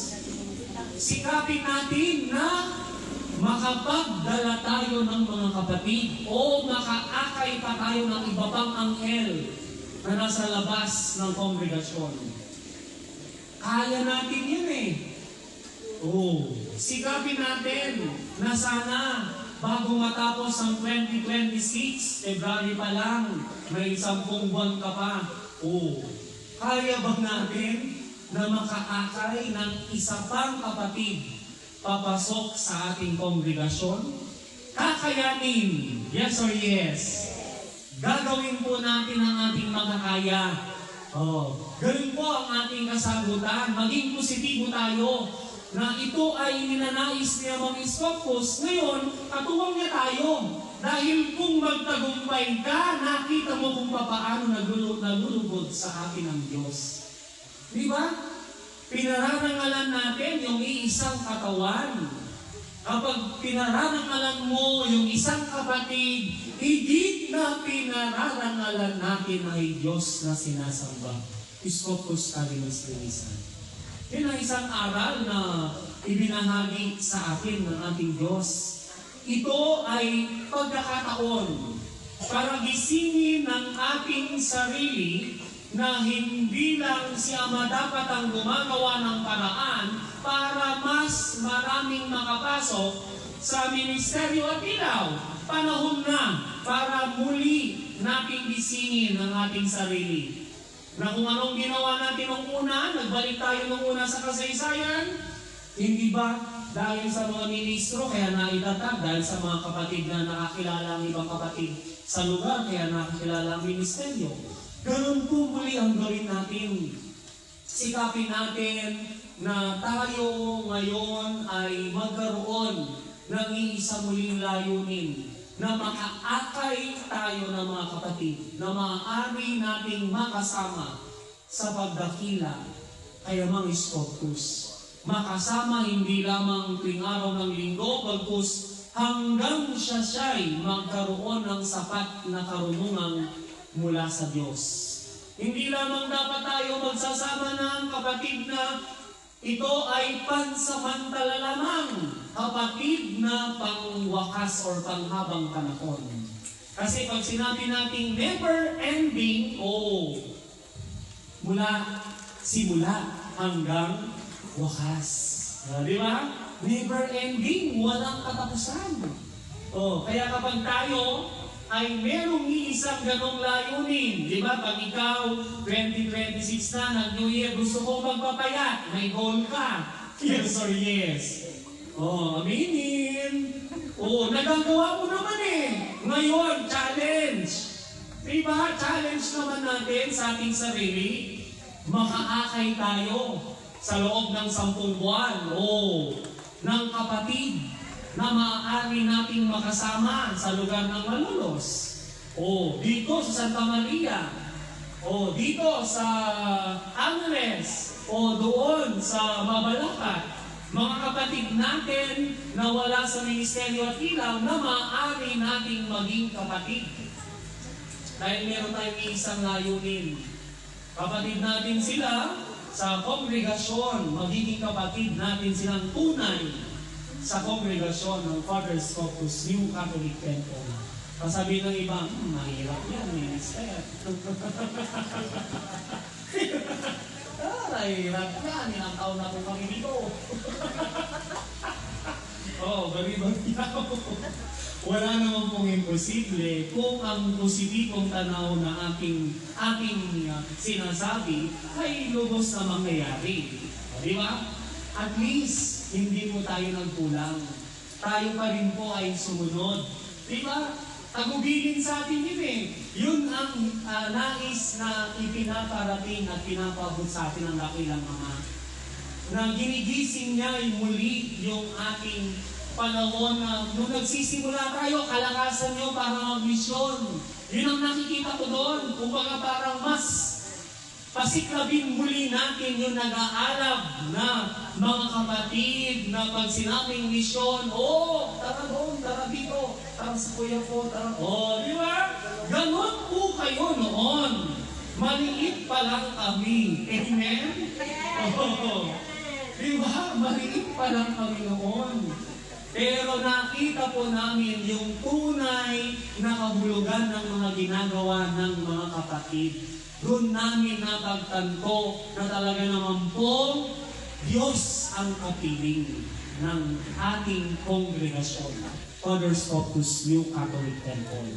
Sikapin natin na makapagdala tayo ng mga kapatid o makaakay pa tayo ng iba pang anghel na nasa labas ng kongregasyon. Kaya natin yun eh. Sikapin natin na sana bago matapos ang 2026, February pa lang, may 10 buwan ka pa. Kaya ba natin na makaakay ng isa pang kapatid papasok sa ating kongregasyon? Kakayanin, yes or yes? Gagawin po natin ang ating makakaya. Ganun po ang ating kasagutan. Maging positibo tayo na ito ay ninanais niya mga Scopus. Ngayon, katuwang niya tayo. Dahil kung magtagumpay ka, nakita mo kung paano nalulugod sa atin ang Diyos. Di ba? Pinararangalan natin yung iisang katawan. Kapag pinararangalan mo yung isang kapatid, higit na pinararangalan natin ay Diyos na sinasamba. Scopus Cardinals Linisan. Yun ang isang aral na ibinahagi sa atin ng ating Diyos. Ito ay pagkakataon para gisingin ng ating sarili na hindi lang si Ama dapat ang gumagawa ng paraan para mas maraming makapasok sa ministeryo at ilaw. Panahon na para muli nating gisingin ang ating sarili. Na kung anong ginawa natin nung una, nagbalik tayo nung una sa kasaysayan, hindi ba dahil sa mga ministro kaya naitatag, dahil sa mga kapatid na nakakilala ang ibang kapatid sa lugar kaya nakakilala ang ministeryo. Ganun po muli ang gawin natin. Sikapin natin na tayo ngayon ay magkaroon ng iisa muling layunin na makaakay tayo ng mga kapatid na maaari nating makasama sa pagdakila kay Amang Scopus. Makasama hindi lamang tuwing araw ng linggo, bagkus hanggang siya'y magkaroon ng sapat na karunungan mula sa Diyos. Hindi lamang dapat tayo magsasama ng kapatid na ito ay pansamantala lamang, kapatid na pangwakas or panghabang panahon. Kasi pag sinabi natin never ending, mula simula hanggang wakas. Di ba? Never ending, walang katapusan. Kaya kapag tayo ay merong iisang ganong layunin. Di ba? Pag ikaw, 2026 na, nag-New Year, gusto ko magpapayat. May goal ka. Yes or yes? Aminin. Oo, nagagawa mo naman eh. Ngayon, challenge. Diba? Challenge naman natin sa ating sarili. Makaakay tayo sa loob ng 10 buwan o ng kapatid na maaari nating makasama sa lugar ng Malolos. O dito sa Santa Maria. O dito sa Angeles. O doon sa Mabalacat. Mga kapatid natin na wala sa Ministeryo at Ilaw na maaari nating maging kapatid. Dahil meron tayong isang layunin. Kapatid natin sila sa kongregasyon, magiging kapatid natin silang tunay sa kongregasyon ng Father's Focus New Catholic Temple. Kasabi ng iba, mahirap yan, minister. Hirap yan, ilang taon na po kami dito. Baribang tao. Wala naman pong imposible kung ang positibong tanaw na aking sinasabi ay lubos na mangyayari. Di ba? At least, hindi po tayo nagkulang. Tayo pa rin po ay sumunod. Di ba? Tagubilin sa atin yun eh. Yun ang nais na ipinaparating at pinapabot sa atin ng dakilang Ama. Na ginigising niya ay muli yung ating panahon na nung nagsisimula tayo, kalakasan nyo para mag-misyon. Yun ang nakikita ko doon. Kumbaga parang mas pasiklabin muli natin yung nag-aalab na mga kapatid na pag sinabing misyon, tara doon, tara dito, tara sa kuya ko, tara. Di ba? Ganon po kayo noon. Maliit pa lang kami. Amen? Di ba? Maliit pa lang kami noon. Pero nakita po namin yung tunay na kahulugan ng mga ginagawa ng mga kapatid. Doon namin napagtanto na talaga naman po Diyos ang kapiling ng ating kongregasyon. Father's Focus New Catholic Temple.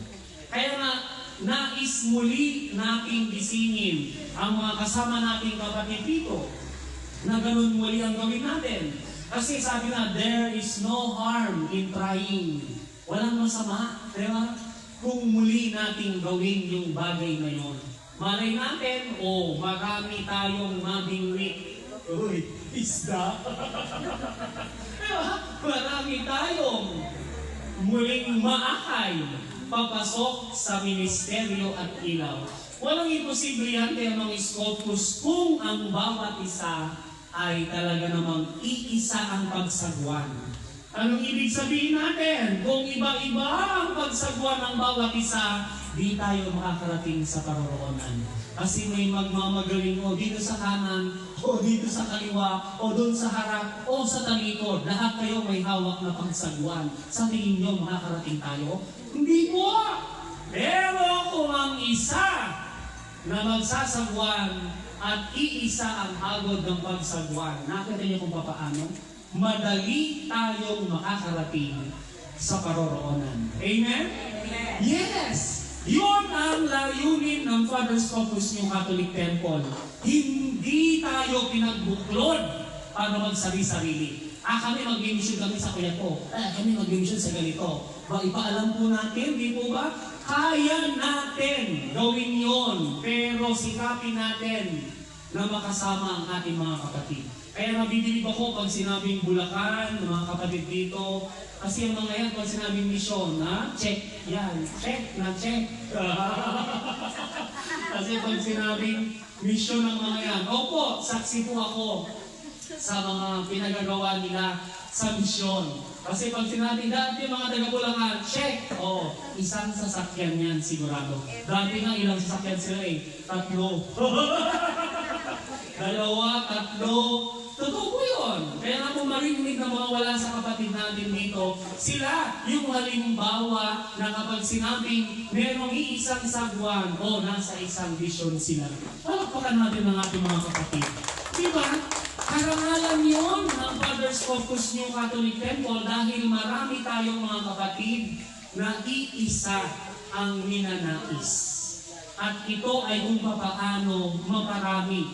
Kaya nga, nais muli nating gisingin ang mga kasama nating kapatid dito na ganun muli ang gawin natin. Kasi sabi na, there is no harm in trying. Walang masama, diba? Kung muli nating gawin yung bagay na yun. Malay natin, marami tayong mabingwit. Uy, isda. Diba? Marami tayong muling maakay papasok sa Ministeryo at Ilaw. Walang imposible yan kaya mga Scopus kung ang bawat isa ay talaga namang iisa ang pagsagwan. Anong ibig sabihin natin? Kung iba-iba ang pagsagwan ng bawat isa, di tayo makakarating sa paroroonan. Kasi may magmamagaling dito sa kanan, dito sa kaliwa, doon sa harap, sa talikod. Lahat kayo may hawak na pagsagwan. Sa tingin nyo, makakarating tayo? Hindi po! Pero kung ang isa na magsasagwan at iisa ang agod ng pagsagwan, nakita niyo kung paano? Madali tayong makakarating sa paroroonan. Amen? Amen. Yes! Yun ang layunin ng Father's Focus New Catholic Temple. Hindi tayo pinagbuklod para magsari-sarili. Kami mag-mission kami sa kuya ko. Kami mag-mission sa ganito. Ipaalam po natin, di po ba? Kaya natin gawin yon, pero sikapin natin na makasama ang ating mga kapatid. Kaya nabibilib ako pag sinabing Bulacan, mga kapatid dito, kasi yung mga yan, pag sinabing misyon, check yan, check na check. Kasi pag sinabing misyon ng mga yan, saksi po ako sa mga pinagagawa nila sa misyon. Kasi pag sinabi, dati mga taga-Bulacan, check! Isang sasakyan yan sigurado. Dati nga ilang sasakyan sila 3. 2, 3. Totoo po yun. Kaya nga po marinig na mga wala sa kapatid natin dito, sila yung halimbawa na kapag sinabing merong iisang sagwan, nasa isang vision sila. Palakpakan natin ang ating mga kapatid. Diba? Karangalan yun ng Father's Focus New Catholic Temple dahil marami tayong mga kapatid na iisa ang ninanais. At ito ay kung paano maparami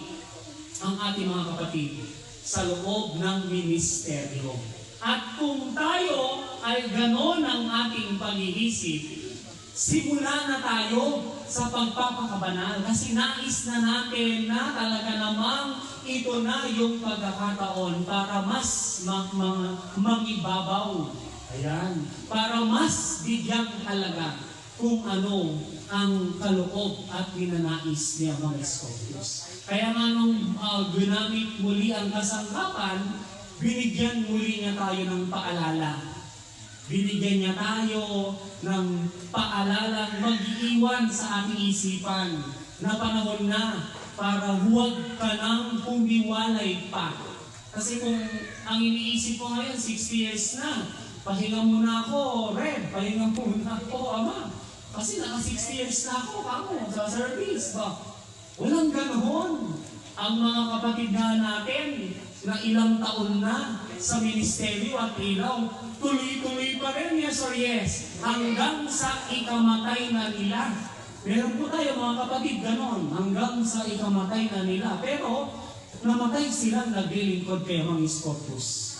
ang ating mga kapatid sa loob ng ministeryo. At kung tayo ay gano'n ang ating pag-iisip, simula na tayo sa pagpapakabanal kasi nais na natin na talaga namang ito na yung pagkakataon para mas mangibabaw. Ayan. Para mas bigyang halaga kung ano ang kaloob at ninanais niya mga Scorpios. Kaya nga nung ginamit muli ang kasangkapan, binigyan muli niya tayo ng paalala. Binigyan niya tayo ng paalalang mag-iiwan sa ating isipan na panahon na para huwag ka nang humiwalay pa. Kasi kung ang iniisip ko ngayon, 60 years na, pahinga muna ako, Red, pahinga muna ako, Ama. Kasi naka 60 years na ako, sa service ba? Walang ganoon. Ang mga kapatid na natin na ilang taon na sa ministeryo at ilaw, tuloy-tuloy pa rin, yes or yes, hanggang sa ikamatay na nila. Meron po tayo mga kapatid ganon, hanggang sa ikamatay na nila. Pero namatay silang naglilingkod kay mga Scorpios.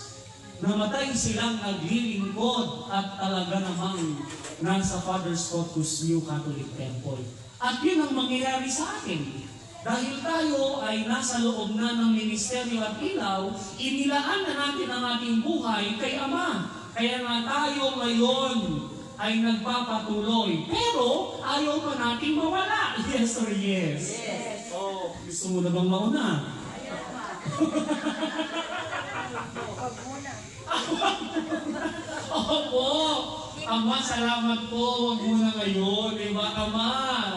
Namatay silang naglilingkod at talaga namang nasa Father Scorpius New Catholic Temple. At yun ang mangyayari sa atin. Dahil tayo ay nasa loob na ng ministeryo at ilaw, inilaan na natin ang ating buhay kay Ama. Kaya nga tayo ngayon ay nagpapatuloy. Pero ayaw pa natin mawala. Yes or yes? Yes. Oh, gusto mo na bang mauna? Opo. Ama, salamat po. Huwag muna ngayon. Diba, Ama?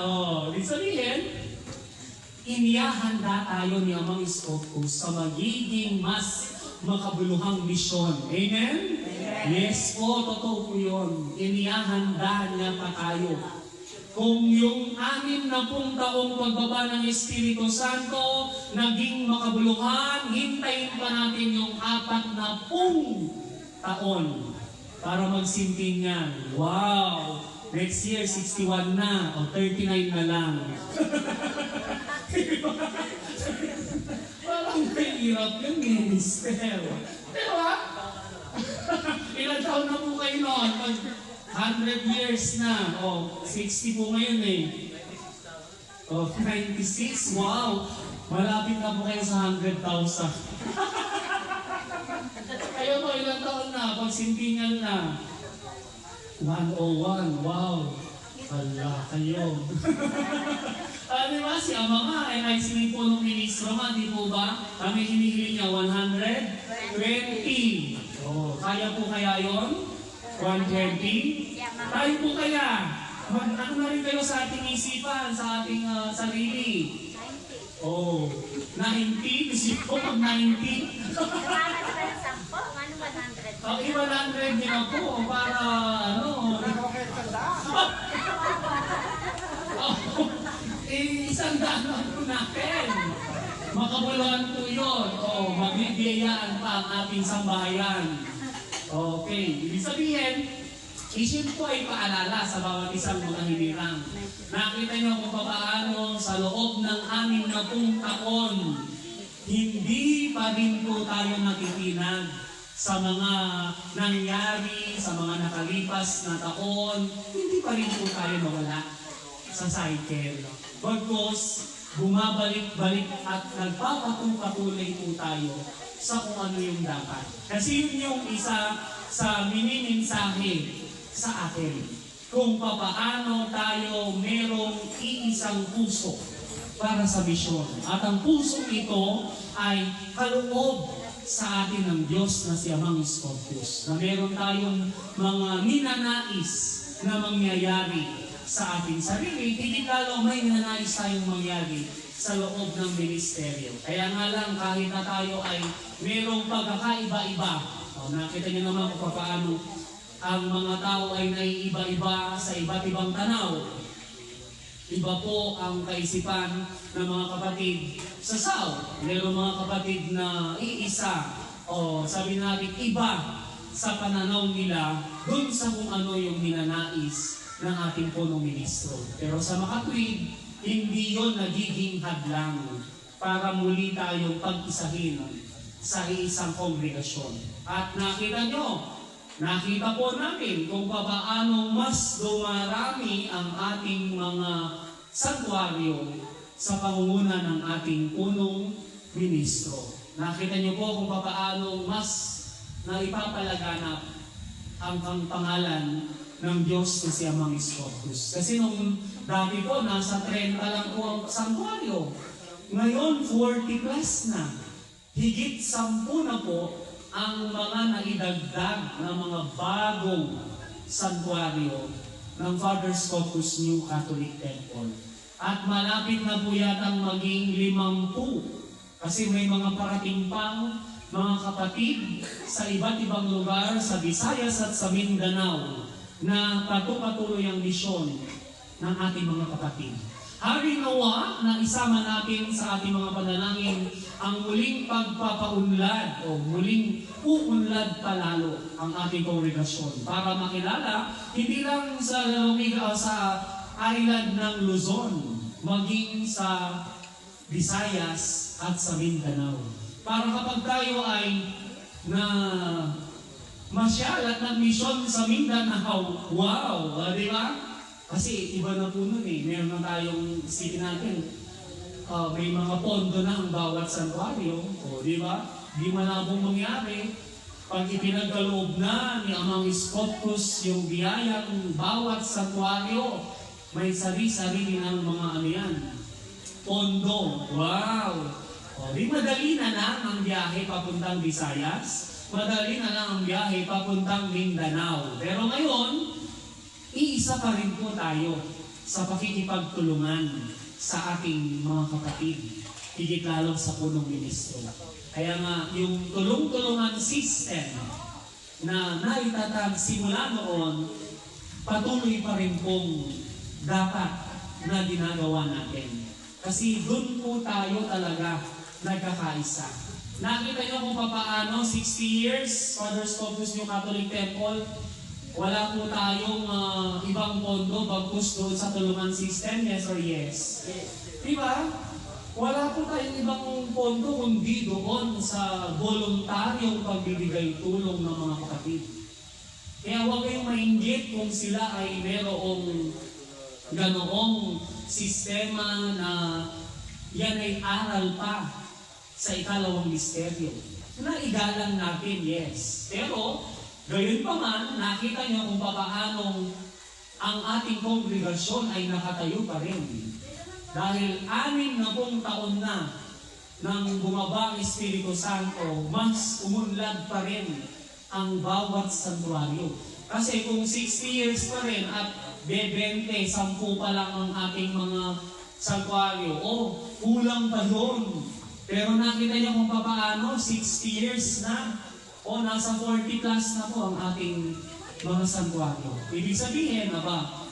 Oh, di sabihin, inihahanda tayo ni Amang Scorpius sa magiging mas makabuluhang misyon. Amen? Amen? Yes po, totoo po yun. Inihahanda niya pa tayo. Kung yung 60 taong pagbaba ng Espiritu Santo naging makabuluhan, hintayin pa natin yung 40 taon para magsinting yan. Wow! Next year, 61 na o 39 na lang. Parang mahirap yung minister. Diba? Ilan taon na po kayo noon? 100 years na. O, 60 po ngayon eh. O, 96. Wow! Malapit na po kayo sa 100,000. Kayo po, ilan taon na? Pagsintingan na. 101. Wow! Hala kayo. Diba si Ama nga, ay sinin po ng ministro nga, di po ba? Kami hinihiling niya 120. Oh, kaya po kaya yon? 120? Tayo po kaya? Ano na rin kayo sa ating isipan, sa ating sarili? Oh, 90? Isip ko pag 90? Okay, 100 din ako para isang daan po natin. Makabuluhan po yun. O, magbibiyayaan pa ang ating sambahayan. Okay, ibig sabihin, isin po ay paalala sa bawat isang mga hinirang. Nakita niyo kung paano sa loob ng 60 taon, hindi pa rin po tayo nakikinag sa mga nangyari, sa mga nakalipas na taon, hindi pa rin po tayo mawala sa cycle. Bagkus, bumabalik-balik at nagpapatuloy po tayo sa kung ano yung dapat. Kasi yun yung isa sa minimensahe sa atin. Kung papaano tayo merong iisang puso para sa misyon. At ang puso ito ay kaloob sa atin ng Diyos na si Amang Scorpius. Na meron tayong mga ninanais na mangyayari sa ating sarili, hindi lalo may ninanais tayong mangyari sa loob ng ministeryo. Kaya nga lang, kahit na tayo ay merong pagkakaiba-iba, nakita niyo naman kung paano ang mga tao ay naiiba-iba sa iba't ibang tanaw. Iba po ang kaisipan ng mga kapatid sa South. Meron mga kapatid na iisa, o sabi natin iba sa pananaw nila dun sa kung ano yung ninanais ng ating punong ministro. Pero sa makatwid, hindi yon nagiging hadlang para muli tayong pag-isahin sa isang kongregasyon. At nakita po natin kung paano mas dumarami ang ating mga santuaryo sa pangunguna ng ating punong ministro. Nakita niyo po kung paano mas naipapalaganap ang pangalan ng Diyos na si Amang Scopus. Kasi nung dati po, nasa 30 lang po ang santuaryo. Ngayon, 40 plus na. Higit 10 na po ang mga naidagdag na mga bagong santuaryo ng Father Scopus New Catholic Temple. At malapit na po yatang maging 50. Kasi may mga parating pang mga kapatid sa iba't ibang lugar sa Visayas at sa Mindanao na patuloy ang misyon ng ating mga kapatid. Hari nawa na isama natin sa ating mga panalangin ang muling pagpapaunlad o muling uunlad palalo ang ating kongregasyon para makilala hindi lang sa island ng Luzon, maging sa Visayas at sa Mindanao. Para kapag tayo ay na masyal at nag-mission sa Mindanao, wow, di ba? Kasi iba na po nun eh. Meron na tayong city natin. May mga pondo na ang bawat santuaryo. O, di ba? Di malabong mangyari. Pag ipinagkaloob na ni Amang Scopus yung biyayang bawat santuaryo, may sarili ng mga ano yan. Pondo. Wow! O, di madali na lang ang biyahe papuntang Visayas. Madali na lang ang biyahe papuntang Mindanao. Pero ngayon, iisa pa rin po tayo sa pakikipagtulungan sa ating mga kapatid, higit lalo sa punong ministro. Kaya nga, yung tulong-tulungan system na naitatag simula noon, patuloy pa rin pong dapat na ginagawa natin. Kasi doon po tayo talaga nagkakaisa. Nakita niyo kung paano 60 years, Father Scopus New Catholic Temple, wala po tayong ibang pondo bagkus doon sa tulungan system, yes or yes? Diba? Wala po tayong ibang pondo kundi doon sa voluntaryong pagbibigay tulong ng mga kapatid. Kaya huwag kayong mainggit kung sila ay merong ganoong sistema na yan ay aral pa sa ikalawang misteryo. Naigalang natin, yes. Pero, gayon pa man, nakita niyo kung paano ang ating kongregasyon ay nakatayo pa rin. Dahil 60 taon na nang bumaba ang Espiritu Santo, mas umunlad pa rin ang bawat santuaryo. Kasi kung 60 years pa rin at 20, 10 pa lang ang ating mga santuaryo, kulang pa doon. Pero nakita niyo kung paano, 60 years na, nasa 40 plus na po ang ating mga santuaryo. Ibig sabihin na ba,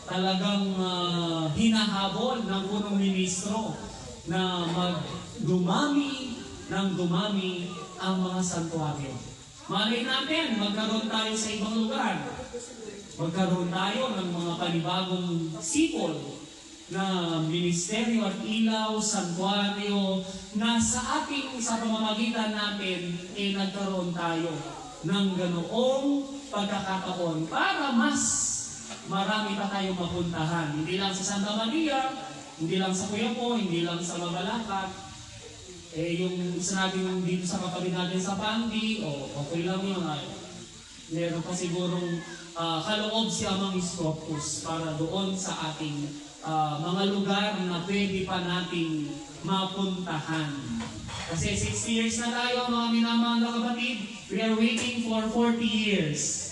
talagang hinahabol ng punong ministro na dumami ang mga santuaryo. Malay natin, magkaroon tayo sa ibang lugar. Magkaroon tayo ng mga panibagong sipol na ministeryo at ilaw, santuaryo, na sa pamamagitan natin, nagkaroon tayo ng ganoong pagkakataon para mas marami pa tayong mapuntahan. Hindi lang sa Santa Maria, hindi lang sa Quiapo, hindi lang sa Mabalacat. Yung sinabi mo dito sa kapatid natin sa Pandi, okay lang yun. Meron pa sigurong kaloob si Amang Scopus para doon sa ating mga lugar na pwede pa nating mapuntahan. Kasi 60 years na tayo, mga minamahal na kapatid, we are waiting for 40 years.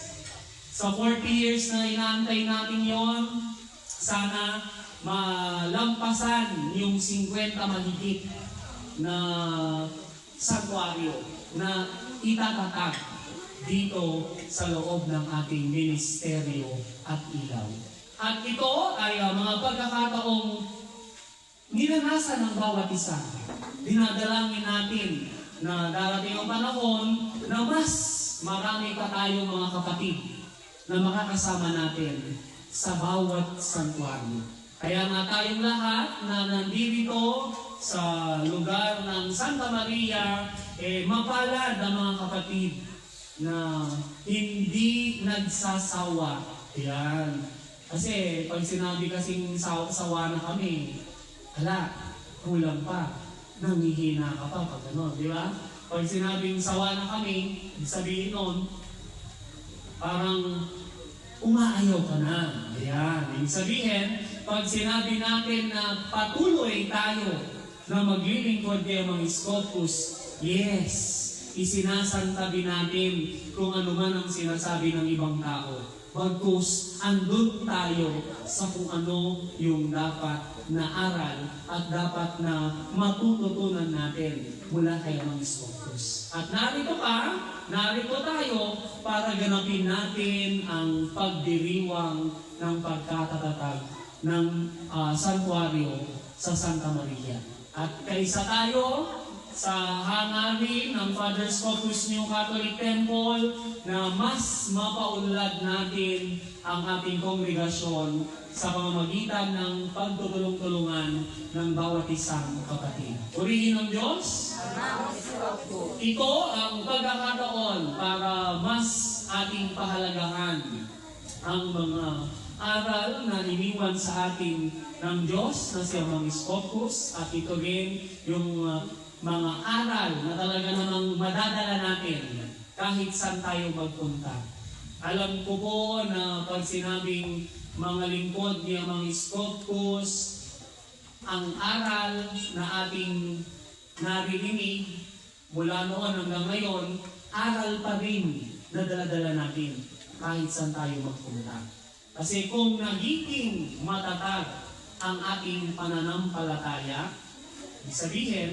Sa 40 years na inaantay natin yon, sana malampasan yung 50 mahigit na santuaryo na itatatag dito sa loob ng ating ministeryo at ilaw. At ito ay mga pagkakataong ninanasan ng bawat isa. Dinadalangin natin na darating ang panahon na mas marami pa tayong mga kapatid na makakasama natin sa bawat santuaryo. Kaya nga tayong lahat na nandito sa lugar ng Santa Maria, mapalad ang mga kapatid na hindi nagsasawa. Yan. Kasi pag sinabi kasing sawa na kami, hala, kulang pa. Nangihina ka pa pag ano, di ba? Pag sinabing sawa na kami, sabihin nun, parang umaayaw ka na. Ayan. Ibig sabihin, pag sinabi natin na patuloy tayo na maglilingkod kay mga Scopus, yes, isinasantabi natin kung ano man ang sinasabi ng ibang tao. Bagkus, andun tayo sa kung ano yung dapat na aral at dapat na matututunan natin mula kay mga Scopus. At narito tayo para ganapin natin ang pagdiriwang ng pagkatatatag ng santuario sa Santa Maria. At kaisa tayo sa hangarin ng Father Scopus New Catholic Temple na mas mapaunlad natin ang ating kongregasyon sa pamamagitan ng pagtutulong-tulungan ng bawat isang kapatid. Purihin ng Diyos. Ito ang pagkakataon para mas ating pahalagahan ang mga aral na iniwan sa atin ng Diyos na siya mga Scopus, at ito rin yung mga aral na talaga namang madadala natin kahit saan tayo magpunta. Alam ko po na pag sinabing mga lingkod niya mga Scopus, ang aral na ating naririnig mula noon hanggang ngayon, aral pa rin na dala-dala natin kahit saan tayo magpunta. Kasi kung nagiging matatag ang ating pananampalataya, ibig sabihin,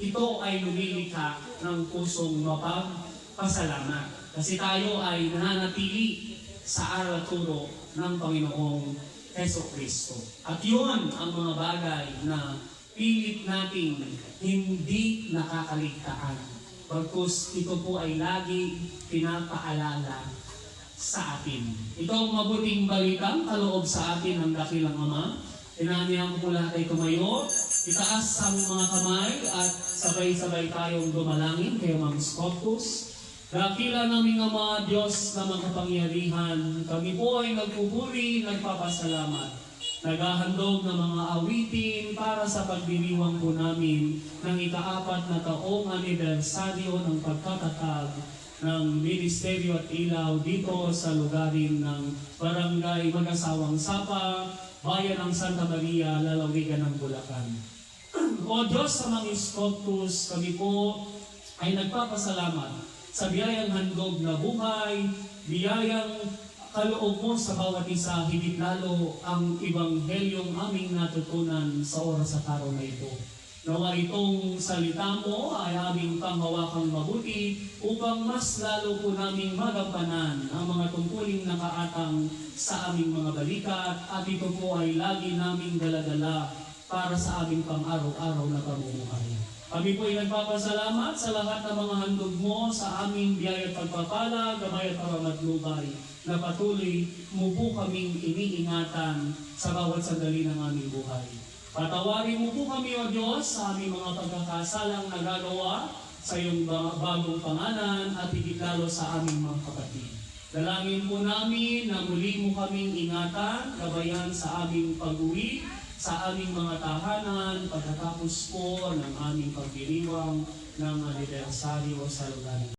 ito ay lumilikha ng pusong mapagpasalamat. Kasi tayo ay nananatili sa aral at turo ng Panginoong Jesucristo. At yun ang mga bagay na pilit nating hindi nakakaligtaan. Bagkus ito po ay lagi pinapaalala sa atin. Ito ang mabuting balitang kaloob sa atin ng dakilang Ama. Tinanihan ko po lahat ay tumayo. Itaas ang mga kamay at sabay-sabay tayong dumalangin kay Mang Scopus. Dakila naming Ama, Diyos na makapangyarihan, kami po ay nagpupuri, nagpapasalamat. Naghahandog ng mga awitin para sa pagdiriwang po namin ng ika-4 na taong anibersaryo ng pagkatatag ng Ministeryo at Ilaw dito sa lugarin ng Barangay Mag-asawang Sapa, Bayan ng Santa Maria, Lalawigan ng Bulacan. O Diyos sa mga Scopus, kami po ay nagpapasalamat sa biyayang handog na buhay, biyayang kaloob mo sa bawat isa, higit lalo ang Ebanghelyong aming natutunan sa oras at araw na ito. Nawa itong salita mo ay aming panghawakang mabuti upang mas lalo po naming magampanan ang mga tungkuling nakaatang sa aming mga balikat, at ito po ay lagi naming daladala para sa aming pang-araw-araw na pamumuhay. Kami po ay nagpapasalamat sa lahat ng mga handog mo sa aming biyaya at pagpapala, gamay at pamamatnubay, na patuloy mo po kaming iniingatan sa bawat sandali ng aming buhay. Patawarin mo po kami, O Diyos, sa aming mga pagkakasalang nagagawa sa iyong bagong pangalan at higit lalo sa aming mga kapatid. Dalangin po namin na muli mo kaming ingatan, gabayan sa aming pag-uwi, sa aming mga tahanan, pagkatapos po ng aming pagdiriwang ng anibersaryo sa lugar.